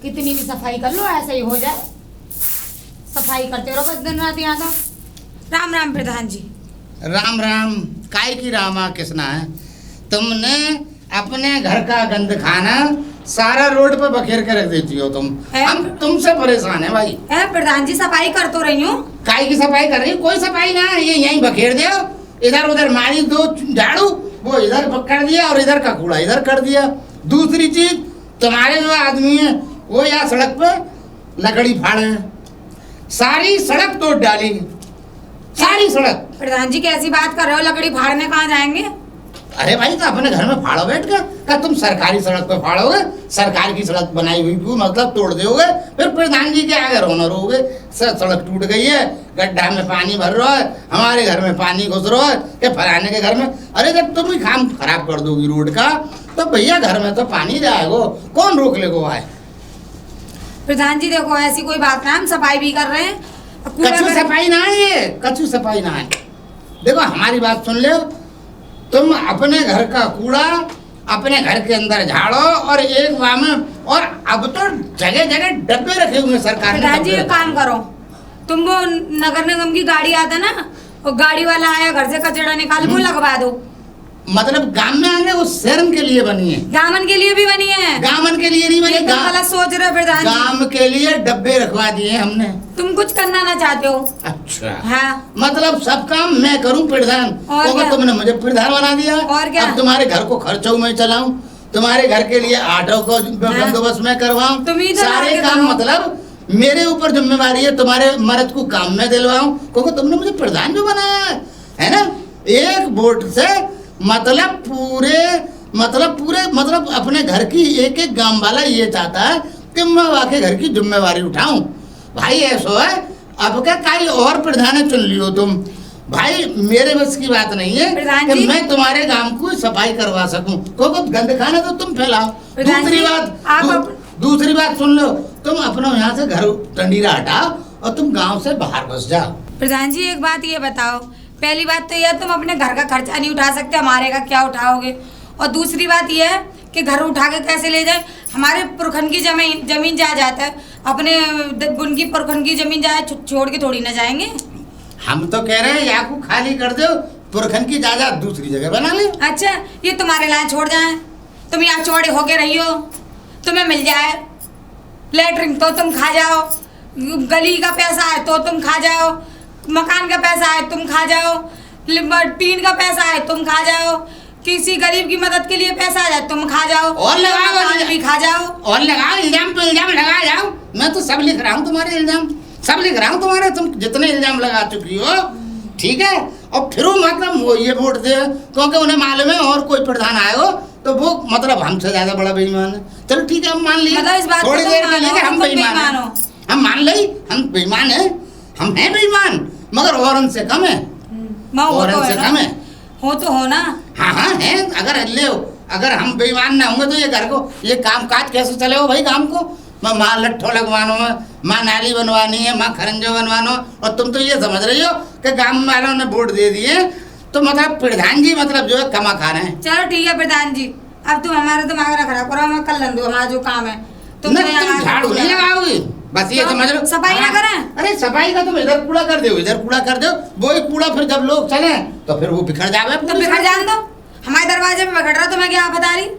कितनी भी सफाई कर लो ऐसे ही हो जाए, सफाई करते रहो बस दिन रात यहाँ तो। राम राम प्रधान जी। राम राम। काय की रामा किसना है? तुमने अपने घर का गंद खाना सारा रोड पे बखेर के रख देती हो तुम। हम तुमसे परेशान है भाई। प्रधान जी सफाई कर तो रही हूँ। काय की सफाई कर रही? कोई सफाई ना, ये यहीं बखेर दो, इधर उधर मारी दो झाड़ू, वो इधर कर दिया और इधर का कूड़ा इधर कर दिया। दूसरी चीज, तुम्हारे जो आदमी है वो यहाँ सड़क पे लकड़ी फाड़े हैं, सारी सड़क तोड़ डाली, सारी सड़क। प्रधान जी कैसी बात कर रहे हो, लकड़ी फाड़ने कहाँ जाएंगे? अरे भाई तो अपने घर में फाड़ो बैठ कर, क्या तुम सरकारी सड़क पे फाड़ोगे? सरकार की सड़क बनाई हुई को मतलब तोड़ दोगे, फिर प्रधान जी के आगे रोना रोगे। सड़क टूट गई है, गड्ढा में पानी भर रहा है, हमारे घर में पानी घुस रहा है, क्या फलाने के घर में। अरे जब तुम ही काम खराब कर दोगी रोड का तो भैया घर में तो पानी जाएगा, कौन रोक लेगो भाई? प्रधान जी देखो ऐसी कोई बात ना, हम सफाई भी कर रहे हैं। कच्चू सफाई ना है ये, कच्चू सफाई ना है। देखो हमारी बात सुन लो, तुम अपने घर का कूड़ा अपने घर के अंदर झाड़ो और एक बार में, और अब तो जगह जगह डब्बे रखे हुए सरकार ने। प्रधान जी एक काम करो, तुम वो नगर निगम की गाड़ी आता ना, वो गाड़ी वाला आया घर से कचरा निकाल वो लगवा दो। मतलब गांव में आने वो शहर के लिए बनी है, गामन के लिए भी बनी है। गामन के लिए नहीं बनी, गलत सोच रहे हो प्रधान जी। गांव के लिए डब्बे रखवा दिए हमने। तुम कुछ करना ना चाहते हो? अच्छा हाँ, मतलब सब काम मैं करूं प्रधान, और तुमने मुझे प्रधान बना दिया। और क्या? अब तुम्हारे घर को खर्चों में चलाऊं, तुम्हारे घर के लिए ऑटो को बंदोबस्त में करवाऊं, सारे काम मतलब मेरे ऊपर जिम्मेवारी है, तुम्हारे मर्द को काम में दिलवाऊं, क्योंकि तुमने मुझे प्रधान जो बनाया है ना। एक वोट से मतलब पूरे अपने घर की एक एक गांव वाला ये चाहता है कि मैं वाकई घर की जिम्मेवारी उठाऊं। भाई ऐसा है, अब क्या काई और प्रधान चुन लियो तुम भाई, मेरे बस की बात नहीं है कि मैं तुम्हारे गांव को सफाई करवा सकूं, क्योंकि गंद खाना तो तुम फैलाओ। दूसरी बात सुन लो, तुम अपना यहाँ से घर टंडीरा हटाओ और तुम गांव से बाहर बस जाओ। प्रधान जी एक बात ये बताओ, पहली बात तो यह तुम अपने घर का खर्चा नहीं उठा सकते, हमारे का क्या उठाओगे? और दूसरी बात यह है कि घर उठा के कैसे ले जाए? हमारे पुरखन की जमीन जा जाता है, अपने उनकी पुरखन की जमीन जाए छोड़ के थोड़ी ना जाएंगे। हम तो कह रहे हैं यहाँ को खाली कर दो, पुरखन की जायदाद दूसरी जगह बना ले। अच्छा ये तुम्हारे लाए छोड़ जाए, तुम यहाँ चौड़े होके रही हो, तुम्हें मिल जाए लेटरिन तो तुम खा जाओ, गली का पैसा है तो तुम खा जाओ, मकान का पैसा है तुम खा जाओ, टीन का पैसा है तुम खा जाओ, किसी गरीब की मदद के लिए पैसा आ जाए तुम खा जाओ, और लगाओ भी खा जाओ, और लगाओ इल्जाम पे इल्जाम लगा जाओ। मैं तो सब लिख रहा हूँ तुम्हारे इल्जाम, सब लिख रहा हूँ तुम्हारे, तुम जितने इल्जाम लगा चुकी हो, ठीक है। और फिर वो मतलब वो ये वोट दे, क्योंकि उन्हें मालूम है और कोई प्रधान आए हो तो वो मतलब हमसे ज्यादा बड़ा बेईमान है। चलो ठीक है हम मान लिए, मतलब थोड़ी देर के लिए हम बेईमान हो, हम मान ली हम बेईमान है, हम हैं बेईमान, मगर और उनसे कम है, और उनसे कम है। हो तो हो ना। हाँ है, अगर हम बेईमान ना होंगे तो ये घर को ये काम काज कैसे चले हो भाई? काम को माँ लट्ठो लगवानो है, माँ नाली बनवानी है, माँ खरंजो बनवानो, और तुम तो ये समझ रही हो कि गांव वालों ने वोट दे दिए तो मतलब प्रधान जी मतलब जो है कमा खा रहे हैं। चलो ठीक है प्रधान जी, अब तुम हमारा दिमाग ना खराब करो, हमें कर लें दो हमारा जो काम है। तुम झाड़ू नहीं लगाओगी, बस ये समझ लो। सफाई ना करें? अरे सफाई का तुम इधर कूड़ा कर दो, इधर कूड़ा कर दो, वही कूड़ा फिर जब लोग चले तो फिर वो बिखर जावे। तो बिखर जान दो, हमारे दरवाजे पे बिखर रहा, तुम्हें क्या बता रही?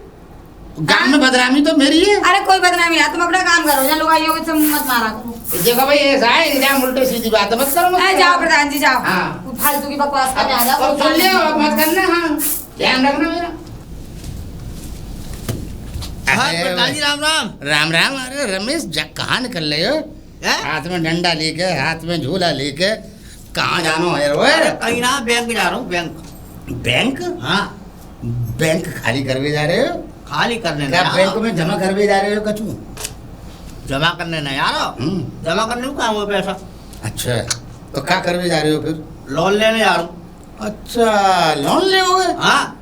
गांव में बदनामी तो मेरी है। अरे कोई बदनामी है, तुम अपना काम करो, या लुगाइयों से मत मारा करो। देखो भाई ऐसा है, इल्जाम उल्टे सीधी बात मत करो। जाओ प्रधान जी जाओ, हाँ फालतू की बकवास करने आ जाओ, सुन लियो मत करना। हाँ ध्यान रखना मेरा। प्रधान जी राम राम। राम राम। अरे रमेश कहाँ निकल रहे हो? हाथ में डंडा लेके, हाथ में झूला लेके कहाँ जानो है रोए? कहीं ना बैंक जा रहा हूँ। बैंक? बैंक? हाँ बैंक खाली करवे जा रहे हो? खाली करने क्या बैंक में जमा करवे जा रहे हो? कछु जमा करने नहीं आ रहा, जमा करने को काम हो पैसा। अच्छा तो क्या करवे जा रहे हो फिर? लोन लेने जा रहा हूँ। अच्छा लोन ले हो? हाँ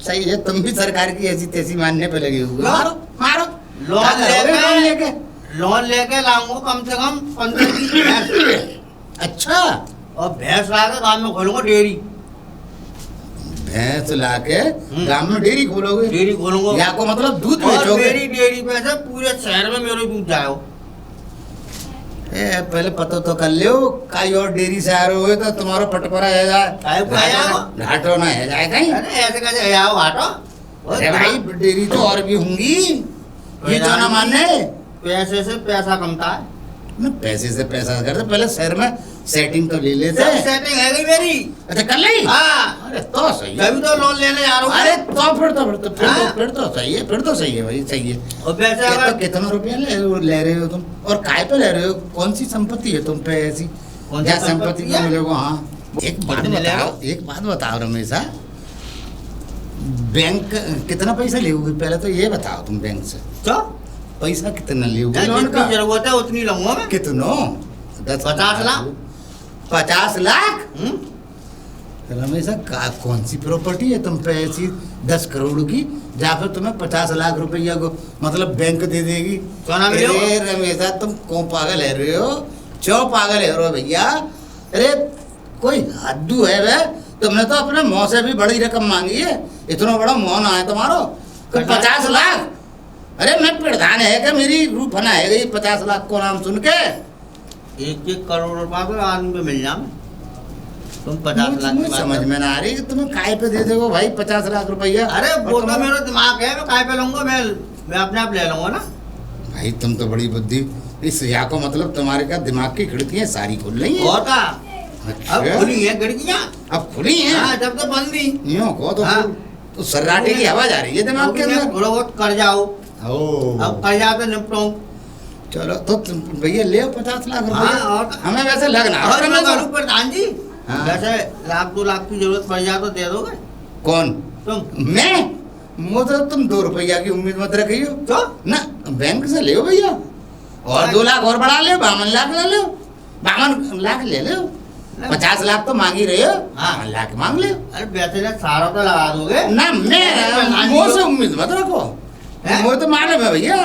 सही है, तुम भी सरकार की ऐसी तैसी मानने पे लगे हुए। मारो मारो लोन लेके लाऊंगा कम से कम 15-20 भैंस। अच्छा और भैंस ला के गाँव में खोलूंगा डेयरी। भैंस लाके गांव में डेयरी खोलोगे? डेयरी खोलूंगा या को मतलब दूध और बेचोगे? मेरी डेयरी पे से पूरे शहर में मेरे दूध जाओ। ए पहले पता तो कर लो, कई और डेयरी से आ रहे हो तो तुम्हारा पटपरा है जाए, काहे को आया हो? घाटो ना है जाए कहीं। अरे ऐसे कैसे आओ हटो। अरे भाई डेयरी तो और भी होंगी, ये तो ना माने। पैसे से पैसा कमता है। ना पैसे से पैसा करते, पहले शहर में सेटिंग तो ले लेते। सब सेटिंग है गई मेरी। अच्छा कर ली? हाँ अरे तो सही है। तभी तो लोन लेने जा रहा हूँ। अरे तो फिर तो हाँ? फिर तो सही है, फिर तो सही है भाई, सही है। और पैसे अगर कितना रुपया ले रहे हो तुम, और काय पे ले रहे हो? कौन सी संपत्ति है तुम पे ऐसी कौन सी क्या संपत्ति संपत्ति है? में मिलोगे? हाँ एक बात कितने ले रहे बताओ, हो? एक बात बताओ रमेशा, बैंक कितना पैसा लोगे पहले तो ये बताओ तुम बैंक से? तो पैसा कितना लोगे लोन जितनी का? जरूरत है उतनी लूंगा मैं। कितनो? 50 लाख। 50 लाख? हम्म? रमेशा कौन सी प्रॉपर्टी है तुम पे ऐसी 10 करोड़ की, जहाँ पे तुम्हें 50 लाख रुपया को मतलब बैंक दे देगी? सोना मिलो? अरे रमेशा तुम कौन पागल है रहे हो? क्यों पागल है रो भैया? अरे कोई हद्दू है वे, तुमने तो अपने मुंह से भी बड़ी रकम मांगी है, इतना बड़ा मुंह ना है तुम्हारो। 50 लाख? अरे मैं प्रधान है कि मेरी रूह फना है गई 50 लाख को नाम सुन के? 1-1 करोड़ रुपया तो आदमी पे मिल जाए। तुम 50 लाख की बात समझ करो। में ना आ रही कि तुम्हें काय पे दे दोगे भाई 50 लाख रुपया? अरे और वो तो तुम्हें- मेरा दिमाग है, मैं काय पे लूंगा? मैं अपने आप ले लूंगा ना। भाई तुम तो बड़ी बुद्धि, इस या को मतलब तुम्हारे का दिमाग की खिड़कियां सारी खुल रही हैं। और का अच्छा, अब खुली है खिड़कियां। अब खुली हैं? हाँ जब तो बंद थी। यूं को तो हाँ। तो सर्राटे की हवा जा रही है दिमाग के अंदर। थोड़ा बहुत कर जाओ, ओ अब कर जाओ तो निपटो। चलो तो तुम भैया ले 50 लाख हाँ, रुपया, और- हमें वैसे लगना और है। मैं करूँ प्रधान जी, हाँ। जैसे 1-2 लाख की जरूरत पड़ जाए तो दे दोगे कौन? तुम? मैं? मुझे तुम 2 रुपया की उम्मीद मत रखियो तो ना, बैंक से ले भैया, और 2 लाख और बढ़ा ले, 52 लाख ले लो, 52 लाख ले लो। 50 लाख तो मांग ही रहे हो, हाँ। 52 लाख मांग ले अरे वैसे ना सारा तो लगा दोगे ना। मैं मुँह से उम्मीद मत रखो, हैं? मुझे तो मालूम है भैया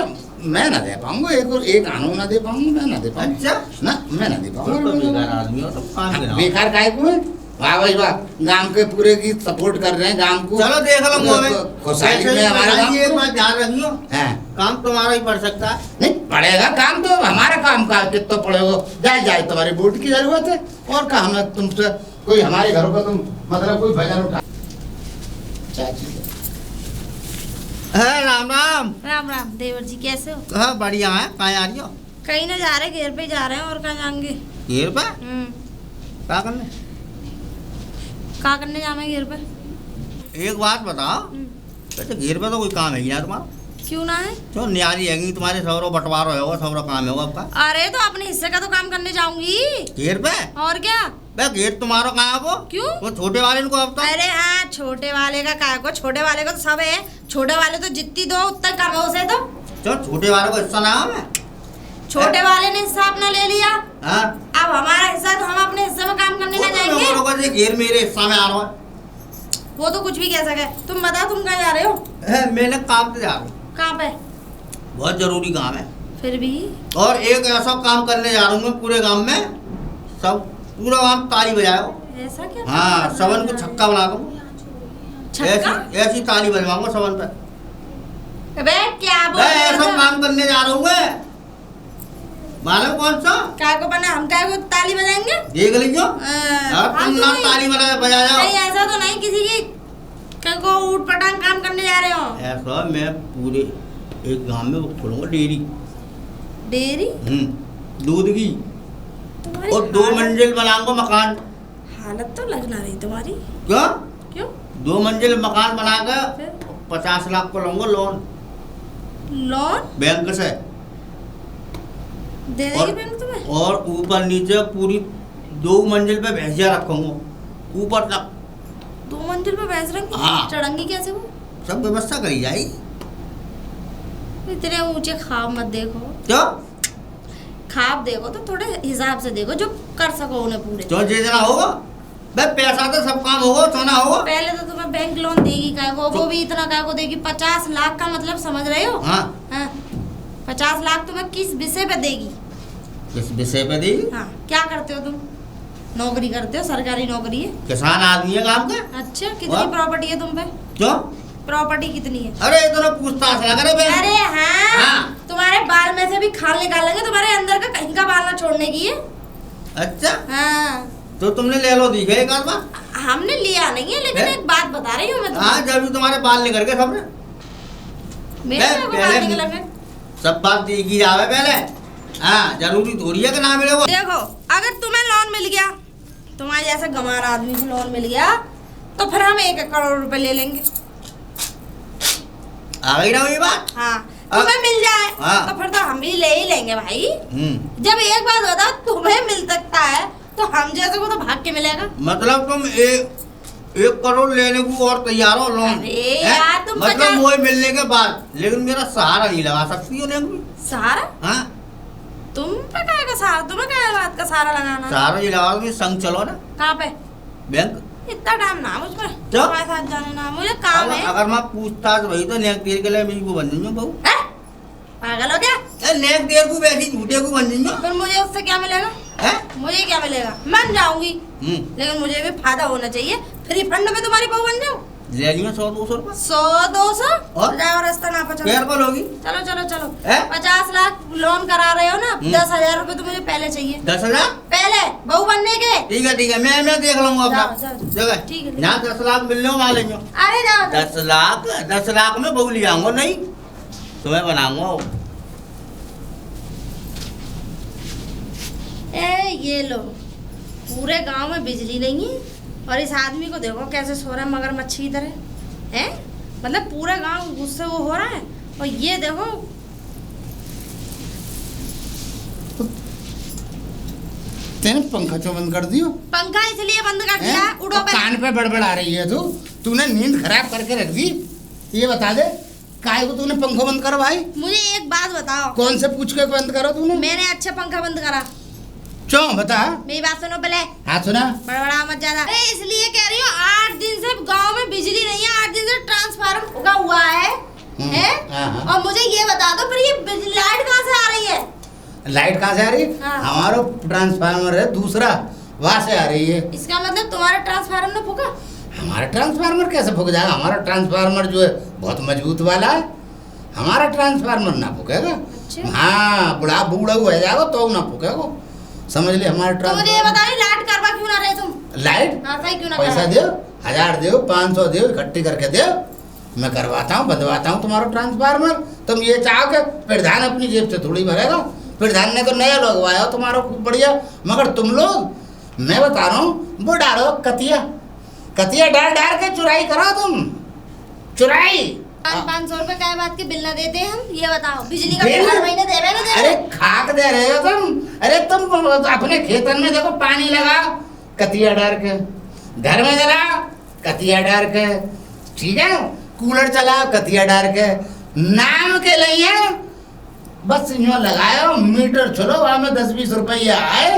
मैं ना दे पाऊंगा, एक आनू ना दे पाऊंगा, मैं ना दे पाऊंगा अच्छा ना, मैं ना दे तो बेकार पाऊंगा। आदमी हो तो काम हाँ, करो। बेकार काय को है? वाह भाई वाह, गांव के पूरे की सपोर्ट कर रहे हैं गांव को। चलो देख लो मुंह में। खुशहाली वैसे में हमारा प्रधान गांव जी, एक को- बात ध्यान रखियो, हाँ काम तुम्हारा ही पड़ सकता है। नहीं पड़ेगा काम तो, हमारा काम का कितना पड़ेगा? जाए तुम्हारी वोट की जरूरत है, और का हमें तुमसे कोई हमारे घरों का तुम मतलब कोई भजन उठा। चाची है राम राम। राम राम देवर जी, कैसे हो? हाँ बढ़िया है। कहाँ आ रही हो? कहीं ना जा रहे, घेर पे जा रहे हैं, और कहाँ जाएंगे? घेर पे क्या करने? कहाँ करने जाना है घेर पे? एक बात बताओ, वैसे घेर पे तो कोई काम है ही ना तुम्हारा? क्यों ना है? क्यों न्यारी है तुम्हारे? सौरो बंटवारा होगा, सौरो काम होगा आपका। अरे तो अपने हिस्से का तो काम करने जाऊंगी, घेर पे? और क्या? बे घेर तुम्हारा कहाँ है वो? क्यों? वो छोटे वाले को अब तो। अरे हाँ, छोटे वाले का काय को? छोटे वाले को तो सब है, छोटे वाले तो जितनी दो उतना कम है उसे तो। चलो छोटे वाले को हिस्सा ना है। छोटे वाले ने हिस्सा अपना ले लिया, हाँ अब हमारा हिस्सा, तो हम अपने हिस्से में काम करने वो ना तो जाएंगे? लोगों को घेर मेरे हिस्सा में आ रहा वो तो कुछ भी कह सके। तुम बताओ, तुम कहाँ जा रहे हो? है। मैंने काम पे जा रहा हूँ, कहाँ पे? बहुत जरूरी काम है, फिर भी और एक ऐसा काम करने जा रहा हूँ मैं पूरे गांव में, सब पूरा गांव ताली बजाओ। ऐसा क्या? हाँ सबन को छक्का बना दो, छक्का? ऐसी ताली बजवाऊंगा सबन पे। अबे क्या बोल मैं रहे ऐसा हो? काम करने जा रहा हूँ मैं, मालूम कौन सा? काय को बना, हम काय को ताली बजाएंगे? देख लीजिए। हाँ, तुम तो ना नहीं। ताली बजा जाओ। नहीं, ऐसा तो नहीं किसी की कहीं को ऊट पटांग काम करने जा रहे हो? ऐसा मैं पूरे एक गांव में वो खोलूंगा डेयरी, डेयरी? दूध की, तुम्हारी और 2 मंजिल बनाऊंगा मकान। हालत तो लग ना रही तुम्हारी। क्यों? क्यों? 2 मंजिल मकान बना के फिर? 50 लाख को लूंगा लोन लोन बैंक से, दे देगी बैंक तुम्हें? और ऊपर नीचे पूरी 2 मंजिल पे भैंसिया रखूंगा ऊपर तक। 2 मंजिल पे भैंस रंगी? हाँ। चढ़ंगी कैसे वो? सब व्यवस्था करी जाएगी। इतने ऊंचे ख्वाब मत देखो, क्यों? ख्वाब देखो तो थोड़े हिसाब से देखो, जो कर सको उन्हें पूरे। जो जितना होगा भाई, पैसा तो सब काम होगा, सोना होगा। पहले तो तुम्हें बैंक लोन देगी काय को, वो भी इतना काय को देगी? 50 लाख का मतलब समझ रहे हो? हाँ 50 लाख तुम्हें किस विषय पे देगी? किस विषय पे दी? हाँ, क्या करते हो तुम? नौकरी करते हो, सरकारी नौकरी है। किसान आदमी है काम का। अच्छा, कितनी वाह। प्रॉपर्टी है तुम पे? क्यों? प्रॉपर्टी कितनी है? अरे ये तो ना पूछताछ लग रहे बे। अरे हाँ, हाँ। तुम्हारे बाल में से भी खाल निकालेंगे, तुम्हारे अंदर का कहीं का बाल ना छोड़ने की है। अच्छा, हाँ, तो तुमने ले लो दी गई एक आध बार। हमने लिया नहीं है, लेकिन है? एक बात बता रही हूँ मैं हाँ, तुम्हें। जब भी तुम्हारे बाल निकल गए सबने मेरे है, को पहले बाल भी- निकलेंगे। सब बात देखी जावे पहले। हाँ, जरूरी थोड़ी है कि ना मिले वो। देखो, अगर तुम्हें लोन मिल गया, तुम्हारे जैसे गंवार आदमी को लोन मिल गया, तो फिर हम 1 करोड़ रुपए ले लेंगे। आ गई ना वही बात। हाँ, तुम्हें मिल जाए हाँ। तो फिर तो हम भी ले ही लेंगे भाई। हम्म। जब एक बात बताओ, तुम्हें मिल सकता है तो हम जैसे को तो भाग के मिलेगा। मतलब तुम 1 करोड़ लेने को और तैयार हो लोन? अरे हैं? यार, तुम मतलब 50 वो मिलने के बाद, लेकिन मेरा सहारा नहीं लगा सकती हो लेंगे। सहारा? हाँ, तुम पे काय का सहारा? तुम्हें क्या बात का सहारा लगाना? सहारा नहीं लगा तो संग चलो ना कहाँ पे? बैंक। इतना टाइम ना मुझको क्यों? तुम्हारे साथ जाने ना, मुझे काम है। अगर मैं पूछताछ वही तो नेक देर के लिए मेरी को बन जाऊंगा बहू। हैं? पागल हो क्या? नेक देर को वैसी झूठे को बन जाऊंगा। फिर मुझे उससे क्या मिलेगा? हैं? मुझे क्या मिलेगा? मन जाऊंगी, हम्म। लेकिन मुझे भी फायदा होना चाहिए। फ्री फंड में तुम्हारी बहू बन जाऊं? ले लियो 100-200 रुपये। 100-200 और? जाओ, रास्ता ना पहुंचो। पैर पर होगी। चलो चलो चलो। हैं? 50 लाख लोन करा रहे हो ना, 10,000 रुपए तो मुझे पहले चाहिए। 10,000? पहले बहू बनने के। ठीक है, मैं देख लूंगा अपना जाओ, जाओ, जाओ। जगह। ठीक है। यहाँ 10 लाख मिलने वहाँ लेंगे। अरे जाओ। 10 लाख में बहू ले आऊंगा। नहीं तुम्हें बनाऊंगा। ये लो, पूरे गांव में बिजली नहीं है और इस आदमी को देखो कैसे सो रहा है मगरमच्छ की तरह है। मतलब पूरा गांव गुस्से वो हो रहा है, और ये देखो। तेने पंखा क्यों बंद कर दियो? पंखा इसलिए बंद कर दिया, हैं? उड़ो और कान पे बड़बड़ आ रही है तूने नींद खराब करके रख दी। ये बता दे काहे को तूने पंखा बंद करा भाई? मुझे एक बात बताओ, कौन से पूछ के बंद करा तूने? मैंने अच्छा पंखा बंद करा। क्यों बता? मेरी बात सुनो पहले, हाँ सुना। बड़बड़ा मत ज्यादा। अरे इसलिए कह रही हूँ, 8 दिन से गांव में बिजली नहीं है, 8 दिन से ट्रांसफार्मर फूका हुआ है। हाँ। और मुझे ये बता दो, फिर ये लाइट कहाँ से आ रही है? लाइट कहाँ से आ रही? हाँ। हमारा ट्रांसफार्मर है दूसरा, वहाँ से आ रही है। इसका मतलब तुम्हारा ट्रांसफार्मर ने फूका? हमारा ट्रांसफार्मर कैसे फूक जाएगा? हमारा ट्रांसफार्मर जो है बहुत मजबूत वाला है, हमारा ट्रांसफार्मर ना फूकेगा। अच्छा। हाँ, बूढ़ा हो जाएगा तो ना फूकेगा, समझ ले। हमारा तो मुझे ये ट्रांसफार्मर बताओ, लाइट करवा क्यों ना रहे तुम? लाइट हाँ, सही क्यों ना पैसा करवा? दो, 1000 दो, 500 दो, इकट्ठी करके दो, मैं करवाता हूँ, बंधवाता हूँ तुम्हारा ट्रांसफार्मर। तुम ये चाहो कि प्रधान अपनी जेब से थोड़ी भरेगा? प्रधान ने तो नया लगवाया तुम्हारा खूब बढ़िया, मगर तुम लोग, मैं बता रहा हूँ, वो डालो कतिया डाल के चुराई करो तुम, चुराई। 500 रुपए क्या बात के बिल ना देते हम? ये बताओ, बिजली का बिल? बिल हर महीने देवे ना अरे देवे? खाक दे रहे हो तुम? अरे तुम अपने खेतन में देखो पानी लगाओ कतिया डाल के, घर में जलाओ कतिया डाल के, ठीक है, कूलर चलाओ कतिया डाल के, नाम के लिए बस यूँ लगाओ, मीटर चलो, वहाँ में 10-20 रुपया आए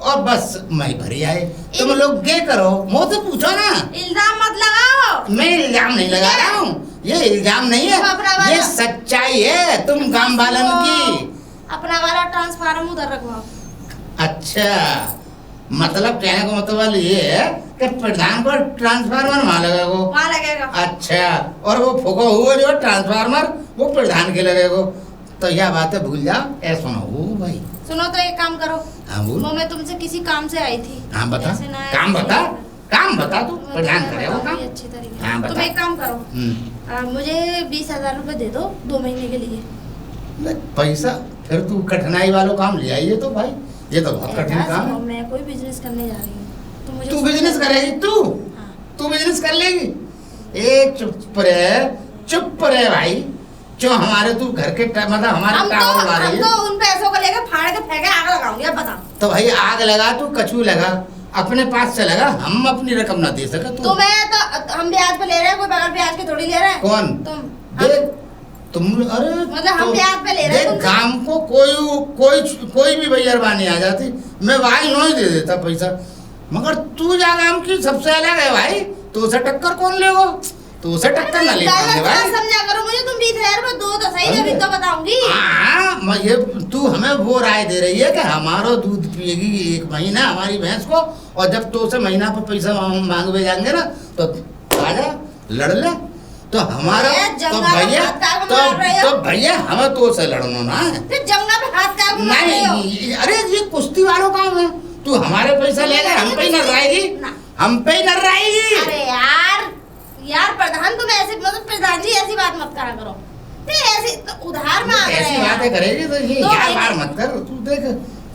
और बस मैं भरी आए। तुम लोग क्या करो? मुँह से पूछो ना। इल्जाम मत लगाओ। मैं इल्जाम नहीं लगा रहा हूँ, ये इल्जाम नहीं है, ये सच्चाई है तुम गांव वालन की। अपना वाला ट्रांसफार्मर उधर रखवाओ। अच्छा, मतलब कहने का मतलब ये है कि प्रधान को ट्रांसफार्मर वहाँ लगेगा। वहाँ लगेगा। अच्छा, और वो फूका हुआ जो ट्रांसफार्मर वो प्रधान के लगेगा, तो यह बात है भूल जाओ। ऐसा ना हो भाई। सुनो तो एक काम करो, हाँ बोल। वो मैं तुमसे किसी काम से आई थी। हाँ बता, ऐसे ना- काम बता, काम बता, तू प्रधान करेगा काम। अच्छी तरीके। हाँ, बता। तुम एक काम करो, मुझे 20,000 रुपए दे दो 2 महीने के लिए। ले, पैसा फिर तू कठिनाई वालों काम ले आई है तो भाई, ये तो बहुत कठिन काम है। मैं कोई बिजनेस करने जा रही हूँ, तो मुझे तू बिजनेस करेगी? तू हाँ। तू बिजनेस कर लेगी? ए चुप रहे भाई। जो हमारे तू घर के मतलब हमारे टावर आ रही हम है, तो उन पैसों को लेकर फाड़ के फेंके आग लगाऊंगी। अब बता, तो भाई आग लगा, तू कछू लगा, अपने पास से लगा, हम अपनी रकम ना दे सके तू। तुम्हें तो हम ब्याज पे ले रहे हैं, कोई बगैर ब्याज के थोड़ी ले रहे हैं। कौन? तुम। देख तुम, अरे मतलब हम तो ब्याज पे ले रहे हैं देख, तुमसे। काम को कोई भी भैयारबानी आ जाती, मैं भाई नो ही दे देता पैसा, मगर तू जा काम की सबसे अलग है भाई। तो उसे टक्कर कौन लेगो? तो उसे टक्कर ना ले पाएंगे भाई। समझा करो मुझे, तुम 20,000 रुपए दो तो सही, तभी तो बताऊंगी। हाँ, ये तू हमें वो राय दे रही है कि हमारा दूध पिएगी 1 महीना हमारी भैंस को, और जब तो से महीना पर पैसा मांगवे जाएंगे ना तो आजा लड़ ले। तो हमारा अरे तो जंगा पे भैया हाथ काहे को मार रहे हो? तो भैया हमें तो से लड़ना ना है। फिर जंगला पे हाथ काहे को मार रहे हो? नहीं अरे ये कुश्ती वालों काम है। तू हमारे पैसा ले ले, हम पे ही न रहेगी, ना। हम पे ही न रहेगी। अरे यार प्रधान तुम ऐसे मतलब प्रधान जी ऐसी बात मत करा करो। नहीं ऐसी तो उधार में आ गए ऐसी हैं। बातें करेगी तो ये दो यार महीने- बार मत कर। तू देख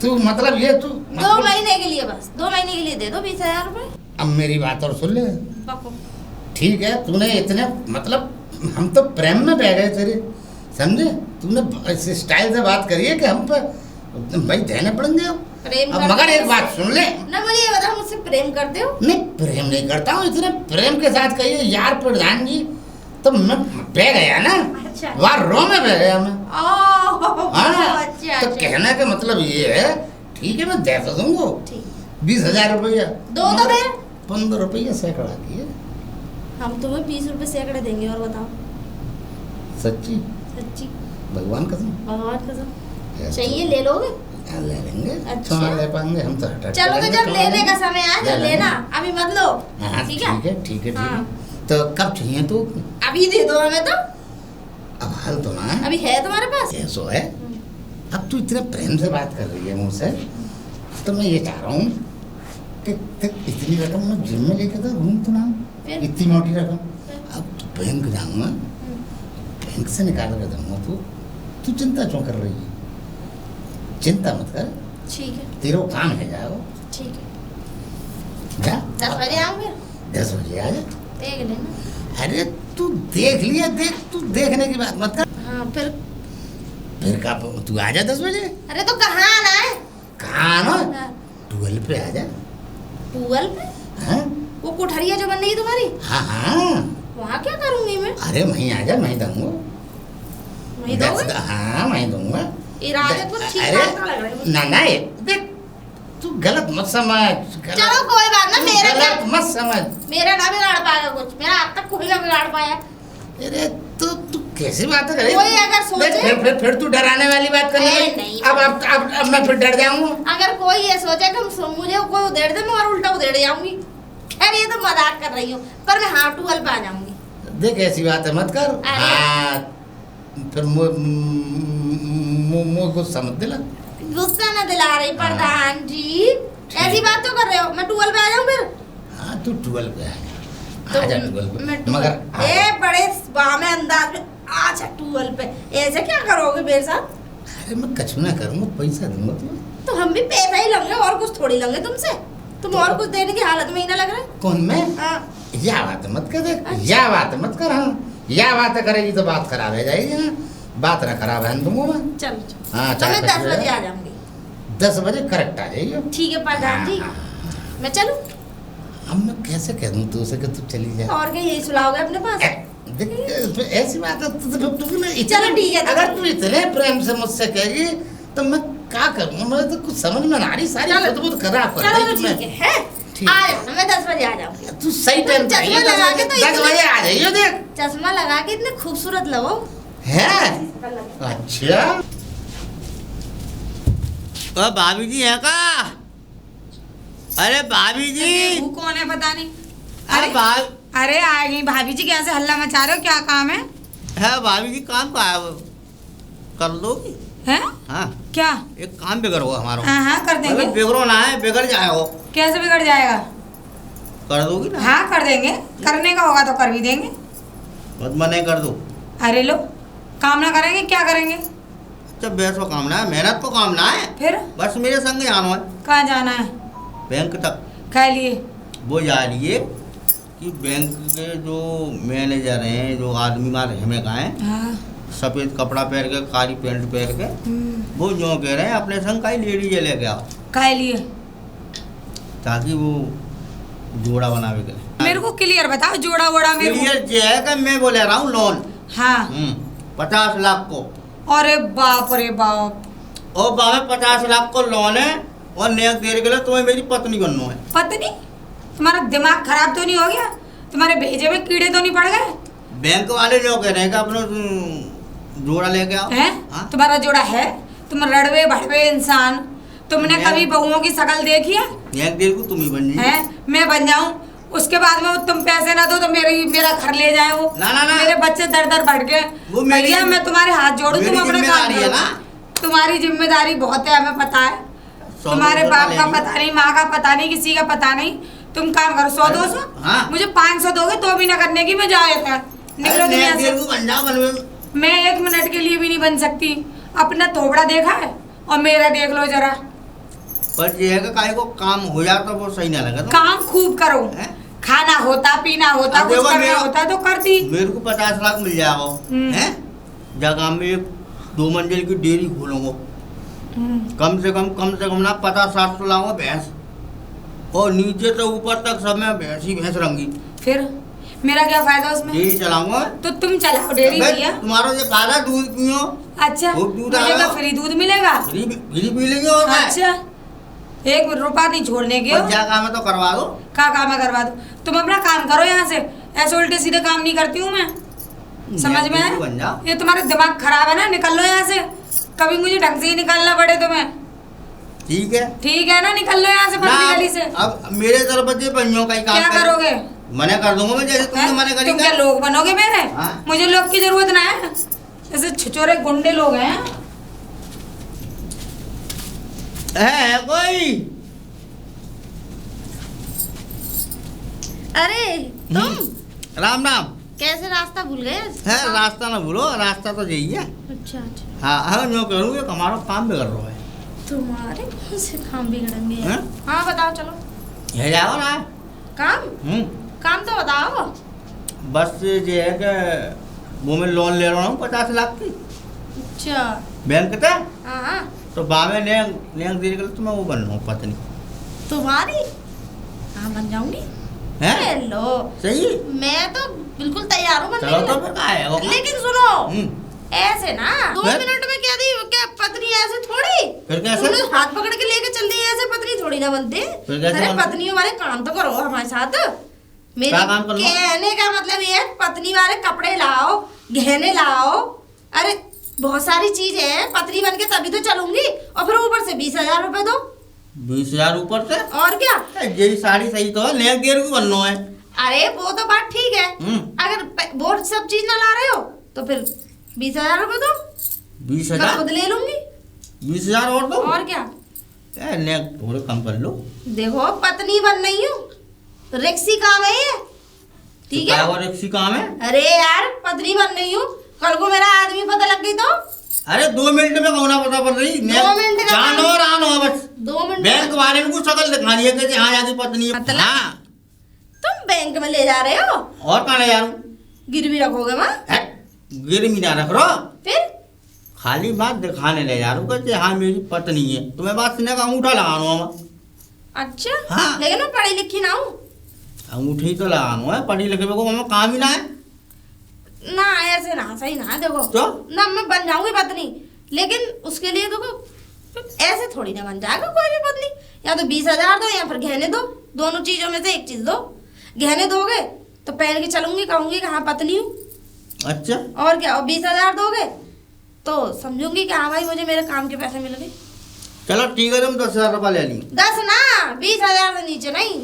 तू मतलब ये तू 2 महीने के लिए बस 2 महीने के लिए दे दो 20,000 रुपए। अब मेरी बात और सुन ले। पक्को। ठीक है तूने इतने मतलब हम तो प्रेम में बह गए तेरे, समझे? तूने इस स्टाइल से बात करी है कि हम पर भाई देने पड़ेंगे। प्रेम अब करते मगर एक हो? बात सुन ले। ना मुझे ये बताओ मुझसे प्रेम करते हो? नहीं प्रेम नहीं करता हूँ, इतने प्रेम के साथ कहिए यार प्रधान जी तो मैं बह गया ना। अच्छा। वहाँ रो में बह गया मैं। हाँ अच्छा तो कहने का मतलब ये है ठीक है मैं दे तो दूंगा ठीक 20,000 रुपया। दो तो फिर 15 रुपया सैकड़ा की है। हम तुम्हें 20 रुपए सैकड़े देंगे और बताओ सच्ची सच्ची भगवान कसम भगवान कसम ऐसा चाहिए ले लोगे? ले लेंगे। अच्छा। अच्छा ले पाएंगे हम तो हटा चलो तो जब लेने का समय आए ले तो लेंगे। लेना अभी मत लो। हाँ ठीक ठीक है है ठीक है ठीक हाँ। है। तो कब चाहिए तू? अभी दे दो हमें तो। अब हाल तो ना है अभी है तुम्हारे पास? ये सो है। अब तू इतने प्रेम से बात कर रही है मुझसे तो मैं ये चाह रहा हूँ कि इतनी रकम मैं जिम में लेके तो घूम तो ना फिर? इतनी मोटी रकम। अब तो बैंक जाऊंगा, बैंक से निकाल कर दूंगा। तू चिंता क्यों कर रही है? चिंता मत कर, ठीक है तेरा काम है जाओ ठीक है जा 10 बजे आऊंगे 10 बजे आ जा। देख लेना। अरे तू देख लिया देख, तू देखने की बात मत कर। हाँ फिर का तू आ जा 10 बजे। अरे तो कहाँ आना है? कहाँ ना हाँ, 12 पे आ जा। टूवेल पे हाँ वो कोठरिया जो बन रही है तुम्हारी हाँ हाँ वहाँ क्या करूंगी मैं? अरे वहीं आ जा, मैं दूंगा। वहीं दोगे? हाँ मैं दूंगा। इरादे कुछ ठीक ठाक तो लग रहे हैं। ना ना ये देख तू गलत मत समझ। चलो कोई बात ना तू मेरा गलत मत समझ। मेरा ना बिगाड़ पाएगा कुछ, मेरा आज तक कोई ना बिगाड़ पाया। अरे तू कैसी बात कर रही है? कोई अगर सोचे- देख, फिर तू डराने वाली बात करने अरे लगी। नहीं। अब मैं फिर डर जाऊंगा। अगर कोई ये सोचे कि मुझे कोई उधेड़ दे मैं और उल्टा उधेड़ जाऊंगी। खैर ये तो मजाक कर रही हूँ पर मैं हाँ टूवेल पे आ जाऊंगी। देख ऐसी बात है मत कर। अरे। हाँ फिर मुँह को समझ दिला। गुस्सा ना दिला रही प्रधान जी, ऐसी बात तो कर रहे हो। मैं टूवेल पे आ जाऊँ फिर? हाँ तू 12 पे आ जा। तो आ जा 12 मैं पे मगर ए बड़े बामे अंदाज में अच्छा टूवेल पे ऐसे क्या करोगे मेरे साथ? अरे मैं कछु ना करूँगा, पैसा दूंगा तुम्हें। तो हम भी पैसा ही लेंगे और कुछ थोड़ी लेंगे तुमसे। तुम और कुछ देने की हालत में ही ना लग रहे। कौन मैं? हाँ या बात मत कर देख, अच्छा। या बात मत कर। हाँ या बात करेगी तो बात खराब है जाएगी ना। बात ना खराब है दूंगा मैं। चलो चलो हाँ तो मैं 10 बजे बजे आ जाऊंगी। 10 बजे करेक्ट आ जाइए। ठीक है प्रधान जी हाँ, मैं चलूं? अब मैं कैसे कह दूँ तू उसे कि तू चली जा? और क्या यही सुलाओगे अपने पास? देख ऐसी बात है चलो ठीक है, तो अगर तू इतने प्रेम से मुझसे कहेगी तो मैं क्या करूँगा? मुझे तो कुछ समझ में ना आ रही। सारी चलो। खुद खराब कर चलो रही तो तू। ठीक है हैं? ठीक। आ जाओ मैं 10 बजे आ जाऊंगी। तू सही टाइम पे आई है, चश्मा लगा के तो 10 इतने- बजे आ जाइए। देख चश्मा लगा के इतने खूबसूरत लगो। है अच्छा। भाभी जी है का? अरे भाभी जी वो कौन है पता नहीं। अरे अरे अरे आ गई भाभी जी, कैसे हल्ला मचा रहे हो? क्या काम है? है भाभी जी काम का है वो कर दोगी? हैं? हाँ क्या? एक काम बिगड़ो हमारा। हाँ हाँ कर अरे देंगे। बिगड़ो ना है बिगड़ जाएगा। कैसे बिगड़ जाएगा? कर दोगी ना? हाँ कर देंगे, करने का होगा तो कर भी देंगे। बस मना कर दो। अरे लो, काम ना करेंगे क्या करेंगे? जब बेसो काम ना है, मेहनत तो काम ना है। फिर बस मेरे संग जाना है कहाँ जाना है? बैंक तक। खा लिए? वो जा रही है कि बैंक के जो मैनेजर हैं, जो आदमी मार हमें का है, हाँ। सफ़ेद कपड़ा पहन के काली पैंट पहन के, वो जो कह रहे हैं अपने संग का ही लेडीज लेके आओ खा लिए? ताकि वो जोड़ा बनावे के। मेरे को क्लियर बताओ, जोड़ा वोड़ा मेरे को। क्लियर जो है कि मैं बोले रहा हूँ लोन हाँ। 50 लाख को। अरे बाप रे बाप। और बाबा 50 लाख को लोन है और नेक देर के लिए तुम्हें मेरी पत्नी बनना है। पत्नी? तुम्हारा दिमाग खराब तो नहीं हो गया? तुम्हारे भेजे में कीड़े तो नहीं पड़ गए? बैंक वाले जो कह रहे हैं कि अपना जोड़ा लेके आओ। हैं? हाँ? तुम्हारा जोड़ा है? तुम रड़वे भड़वे इंसान, तुमने मैं- कभी बहुओं की शकल देखी है? एक देर को तुम ही बन जाइए। हैं मैं बन जाऊं, उसके बाद में तुम पैसे ना दो तो मेरा घर ले जाए वो। ना, ना, ना। मेरे बच्चे दर दर बढ़ गए। वो मेरी- भैया मैं तुम्हारे हाथ जोड़ू, मेरी तुम अपना काम जिम्मेदारी है करो। ना। तुम्हारी जिम्मेदारी बहुत है, हमें पता है। 100 तुम्हारे 200 बाप का लेंगे। पता नहीं, माँ का पता नहीं, किसी का पता नहीं। तुम काम करो 100-200। हाँ। मुझे 500 दोगे तो भी ना करने की मैं जाए था। निकलो अरे दुनिया एक देर से। को बन जाओ बनवे। मैं 1 मिनट के लिए भी नहीं बन सकती। अपना थोबड़ा देखा है और मेरा देख लो जरा। पर ये है कि काहे को काम हो जाता वो सही ना लगा तो। काम खूब करो, हैं? खाना होता, पीना होता, अब कुछ देखो करना मेरा- होता तो करती। मेरे को 50 लाख मिल जाओ हैं, जगह में एक 2 मंजिल की डेयरी खोलूंगा। कम से कम ना 50-60 लाऊंगा भैंस, और नीचे से ऊपर तक सब में भैंस ही भैंस रंगी फिर मेरा क्या फायदा उसमें? डेयरी चलाऊंगा। तो तुम चलाओ डेयरी अबे, भैया। तुम्हारा जो काला दूध पियो, अच्छा, खूब दूध मुझे आएगा। तो फ्री दूध मिलेगा। घी पी लेंगे और क्या है? अच्छा, 1 रुपया नहीं छोड़ने के हो। और क्या काम है तो करवा दो। का काम है करवा दो। तुम अपना काम करो यहाँ से, ऐसे उल्टे सीधे काम नहीं करती हूँ मैं। समझ में मैं बन जाओ। आया? ये तुम्हारा दिमाग खराब है ना, निकल लो यहाँ से। कभी मुझे ढंग से ही निकलना पड़े तुम्हें। ठीक है ठीक है ना, निकल लो यहाँ से ना, पतली गली से। अब मेरे दरवाजे पंजों का ही काम क्या करोगे? मना कर दूंगा मैं, जैसे तुमने हैं? मना करी तुम क्या लोग बनोगे मेरे? हाँ। मुझे लोग की जरूरत ना है, जैसे छिछोरे गुंडे लोग हैं। है कोई। अरे तुम राम राम। कैसे रास्ता भूल गए? है रास्ता ना भूलो, रास्ता तो यही है। अच्छा अच्छा, हाँ हाँ जो करूँगी हमारा काम बिगड़ रहा है। तुम्हारे कौन से काम बिगड़ेंगे? हैं? हाँ बताओ, चलो ये जाओ ना। काम काम तो बताओ। बस ये है कि वो मैं लोन ले रहा हूँ 50 लाख की अच्छा, बैंक से। हाँ हाँ, तो बामे ने देर के तो मैं वो बन रहा हूँ पत्नी। तुम्हारी? हाँ बन जाऊंगी। है हेलो, सही। मैं तो बिल्कुल तैयार हूँ बनने चलो के तो लिए। फिर कहाँ है वो? लेकिन सुनो, हम्म, ऐसे ना 2 हैं? मिनट में क्या दी, क्या पत्नी ऐसे थोड़ी? फिर कैसे? तुमने हाथ पकड़ के लेके चल दी, ऐसे पत्नी थोड़ी ना बनती। फिर कैसे अरे बनती? पत्नियों वाले काम तो करो हमारे साथ। मेरे क्या काम करूं? कहने का मतलब ये है, पत्नी वाले कपड़े लाओ, गहने लाओ। अरे बहुत सारी चीज है, पत्नी बन के तभी तो चलूंगी। और फिर ऊपर से 20,000 रुपए दो। 20,000 ऊपर से? और क्या? ये साड़ी सही तो है, नेक देर को बनना है। अरे वो तो बात ठीक है, अगर वो सब चीज ना ला रहे हो तो फिर 20,000 रुपए दो, मैं 20,000? खुद ले लूंगी। 20,000 और दो? और क्या? नेक थोड़े कम कर लो। देखो पत्नी बन रही हूँ, रिक्सी काम है ये, ठीक है? और एक काम है। अरे यार पत्नी बन रही हूँ, कल को मेरा आदमी पता लग गई तो? अरे 2 मिनट में होना पता पड़ रही। 2 मिनट का जानो और आनो है बस। 2 मिनट बैंक वाले को शकल दिखानी है कि हाँ यादी पत्नी है। मतलब? हाँ, तुम बैंक में ले जा रहे हो? और कहाँ ले जा रहा हूँ? गिरवी रखोगे वहाँ? गिरवी ना रख रो, फिर खाली बात दिखाने ले जा रहा हूँ कि हाँ मेरी पत्नी है। तुम्हें बात सुनने का अंगूठा लगाना है। अच्छा, हाँ। लेकिन मैं पढ़ी लिखी ना हूँ अंगूठी तो लगाना है, पढ़ी लिखे को हमें काम ही ना है। ना, ऐसे ना, सही ना। देखो तो? ना, मैं बन जाऊंगी पत्नी, लेकिन उसके लिए देखो ऐसे थोड़ी ना बन जाएगा कोई भी पत्नी। या तो 20,000 दो या फिर गहने दो, दोनों चीजों में से एक चीज दो। गहने दोगे तो पहन के चलूंगी, कहूंगी कि हाँ पत्नी हूँ। अच्छा, और क्या? और 20,000 दोगे तो समझूंगी कि हाँ भाई मुझे मेरे काम के पैसे मिल गए। चलो ठीक है, तुम 10,000 रुपये ले ली। 10 ना, 20,000 से नीचे नहीं।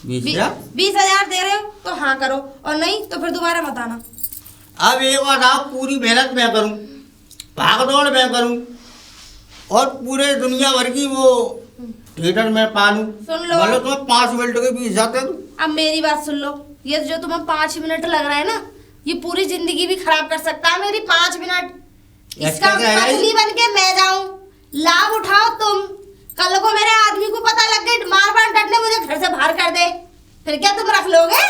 20,000? 20,000 दे रहे हो तो हाँ करो, और नहीं तो फिर दोबारा मत आना। अब एक बार आप पूरी मेहनत मैं करूं, भाग दौड़ मैं करूं, और पूरे दुनिया भर की वो थिएटर में पालूं। सुन लो। बोलो तुम्हें 5 मिनट के 20,000 दे दूं। अब मेरी बात सुन लो, ये जो तुम्हें 5 मिनट लग रहा है ना, ये पूरी जिंदगी भी खराब कर सकता है मेरी 5 मिनट। इसका अच्छा क्या है? पत्नी बन के मैं जाऊं, लाभ उठाओ तुम। कल को मेरे आदमी को पता लग गई, मार मार डटने मुझे घर से बाहर कर दे, फिर क्या तुम रख लोगे?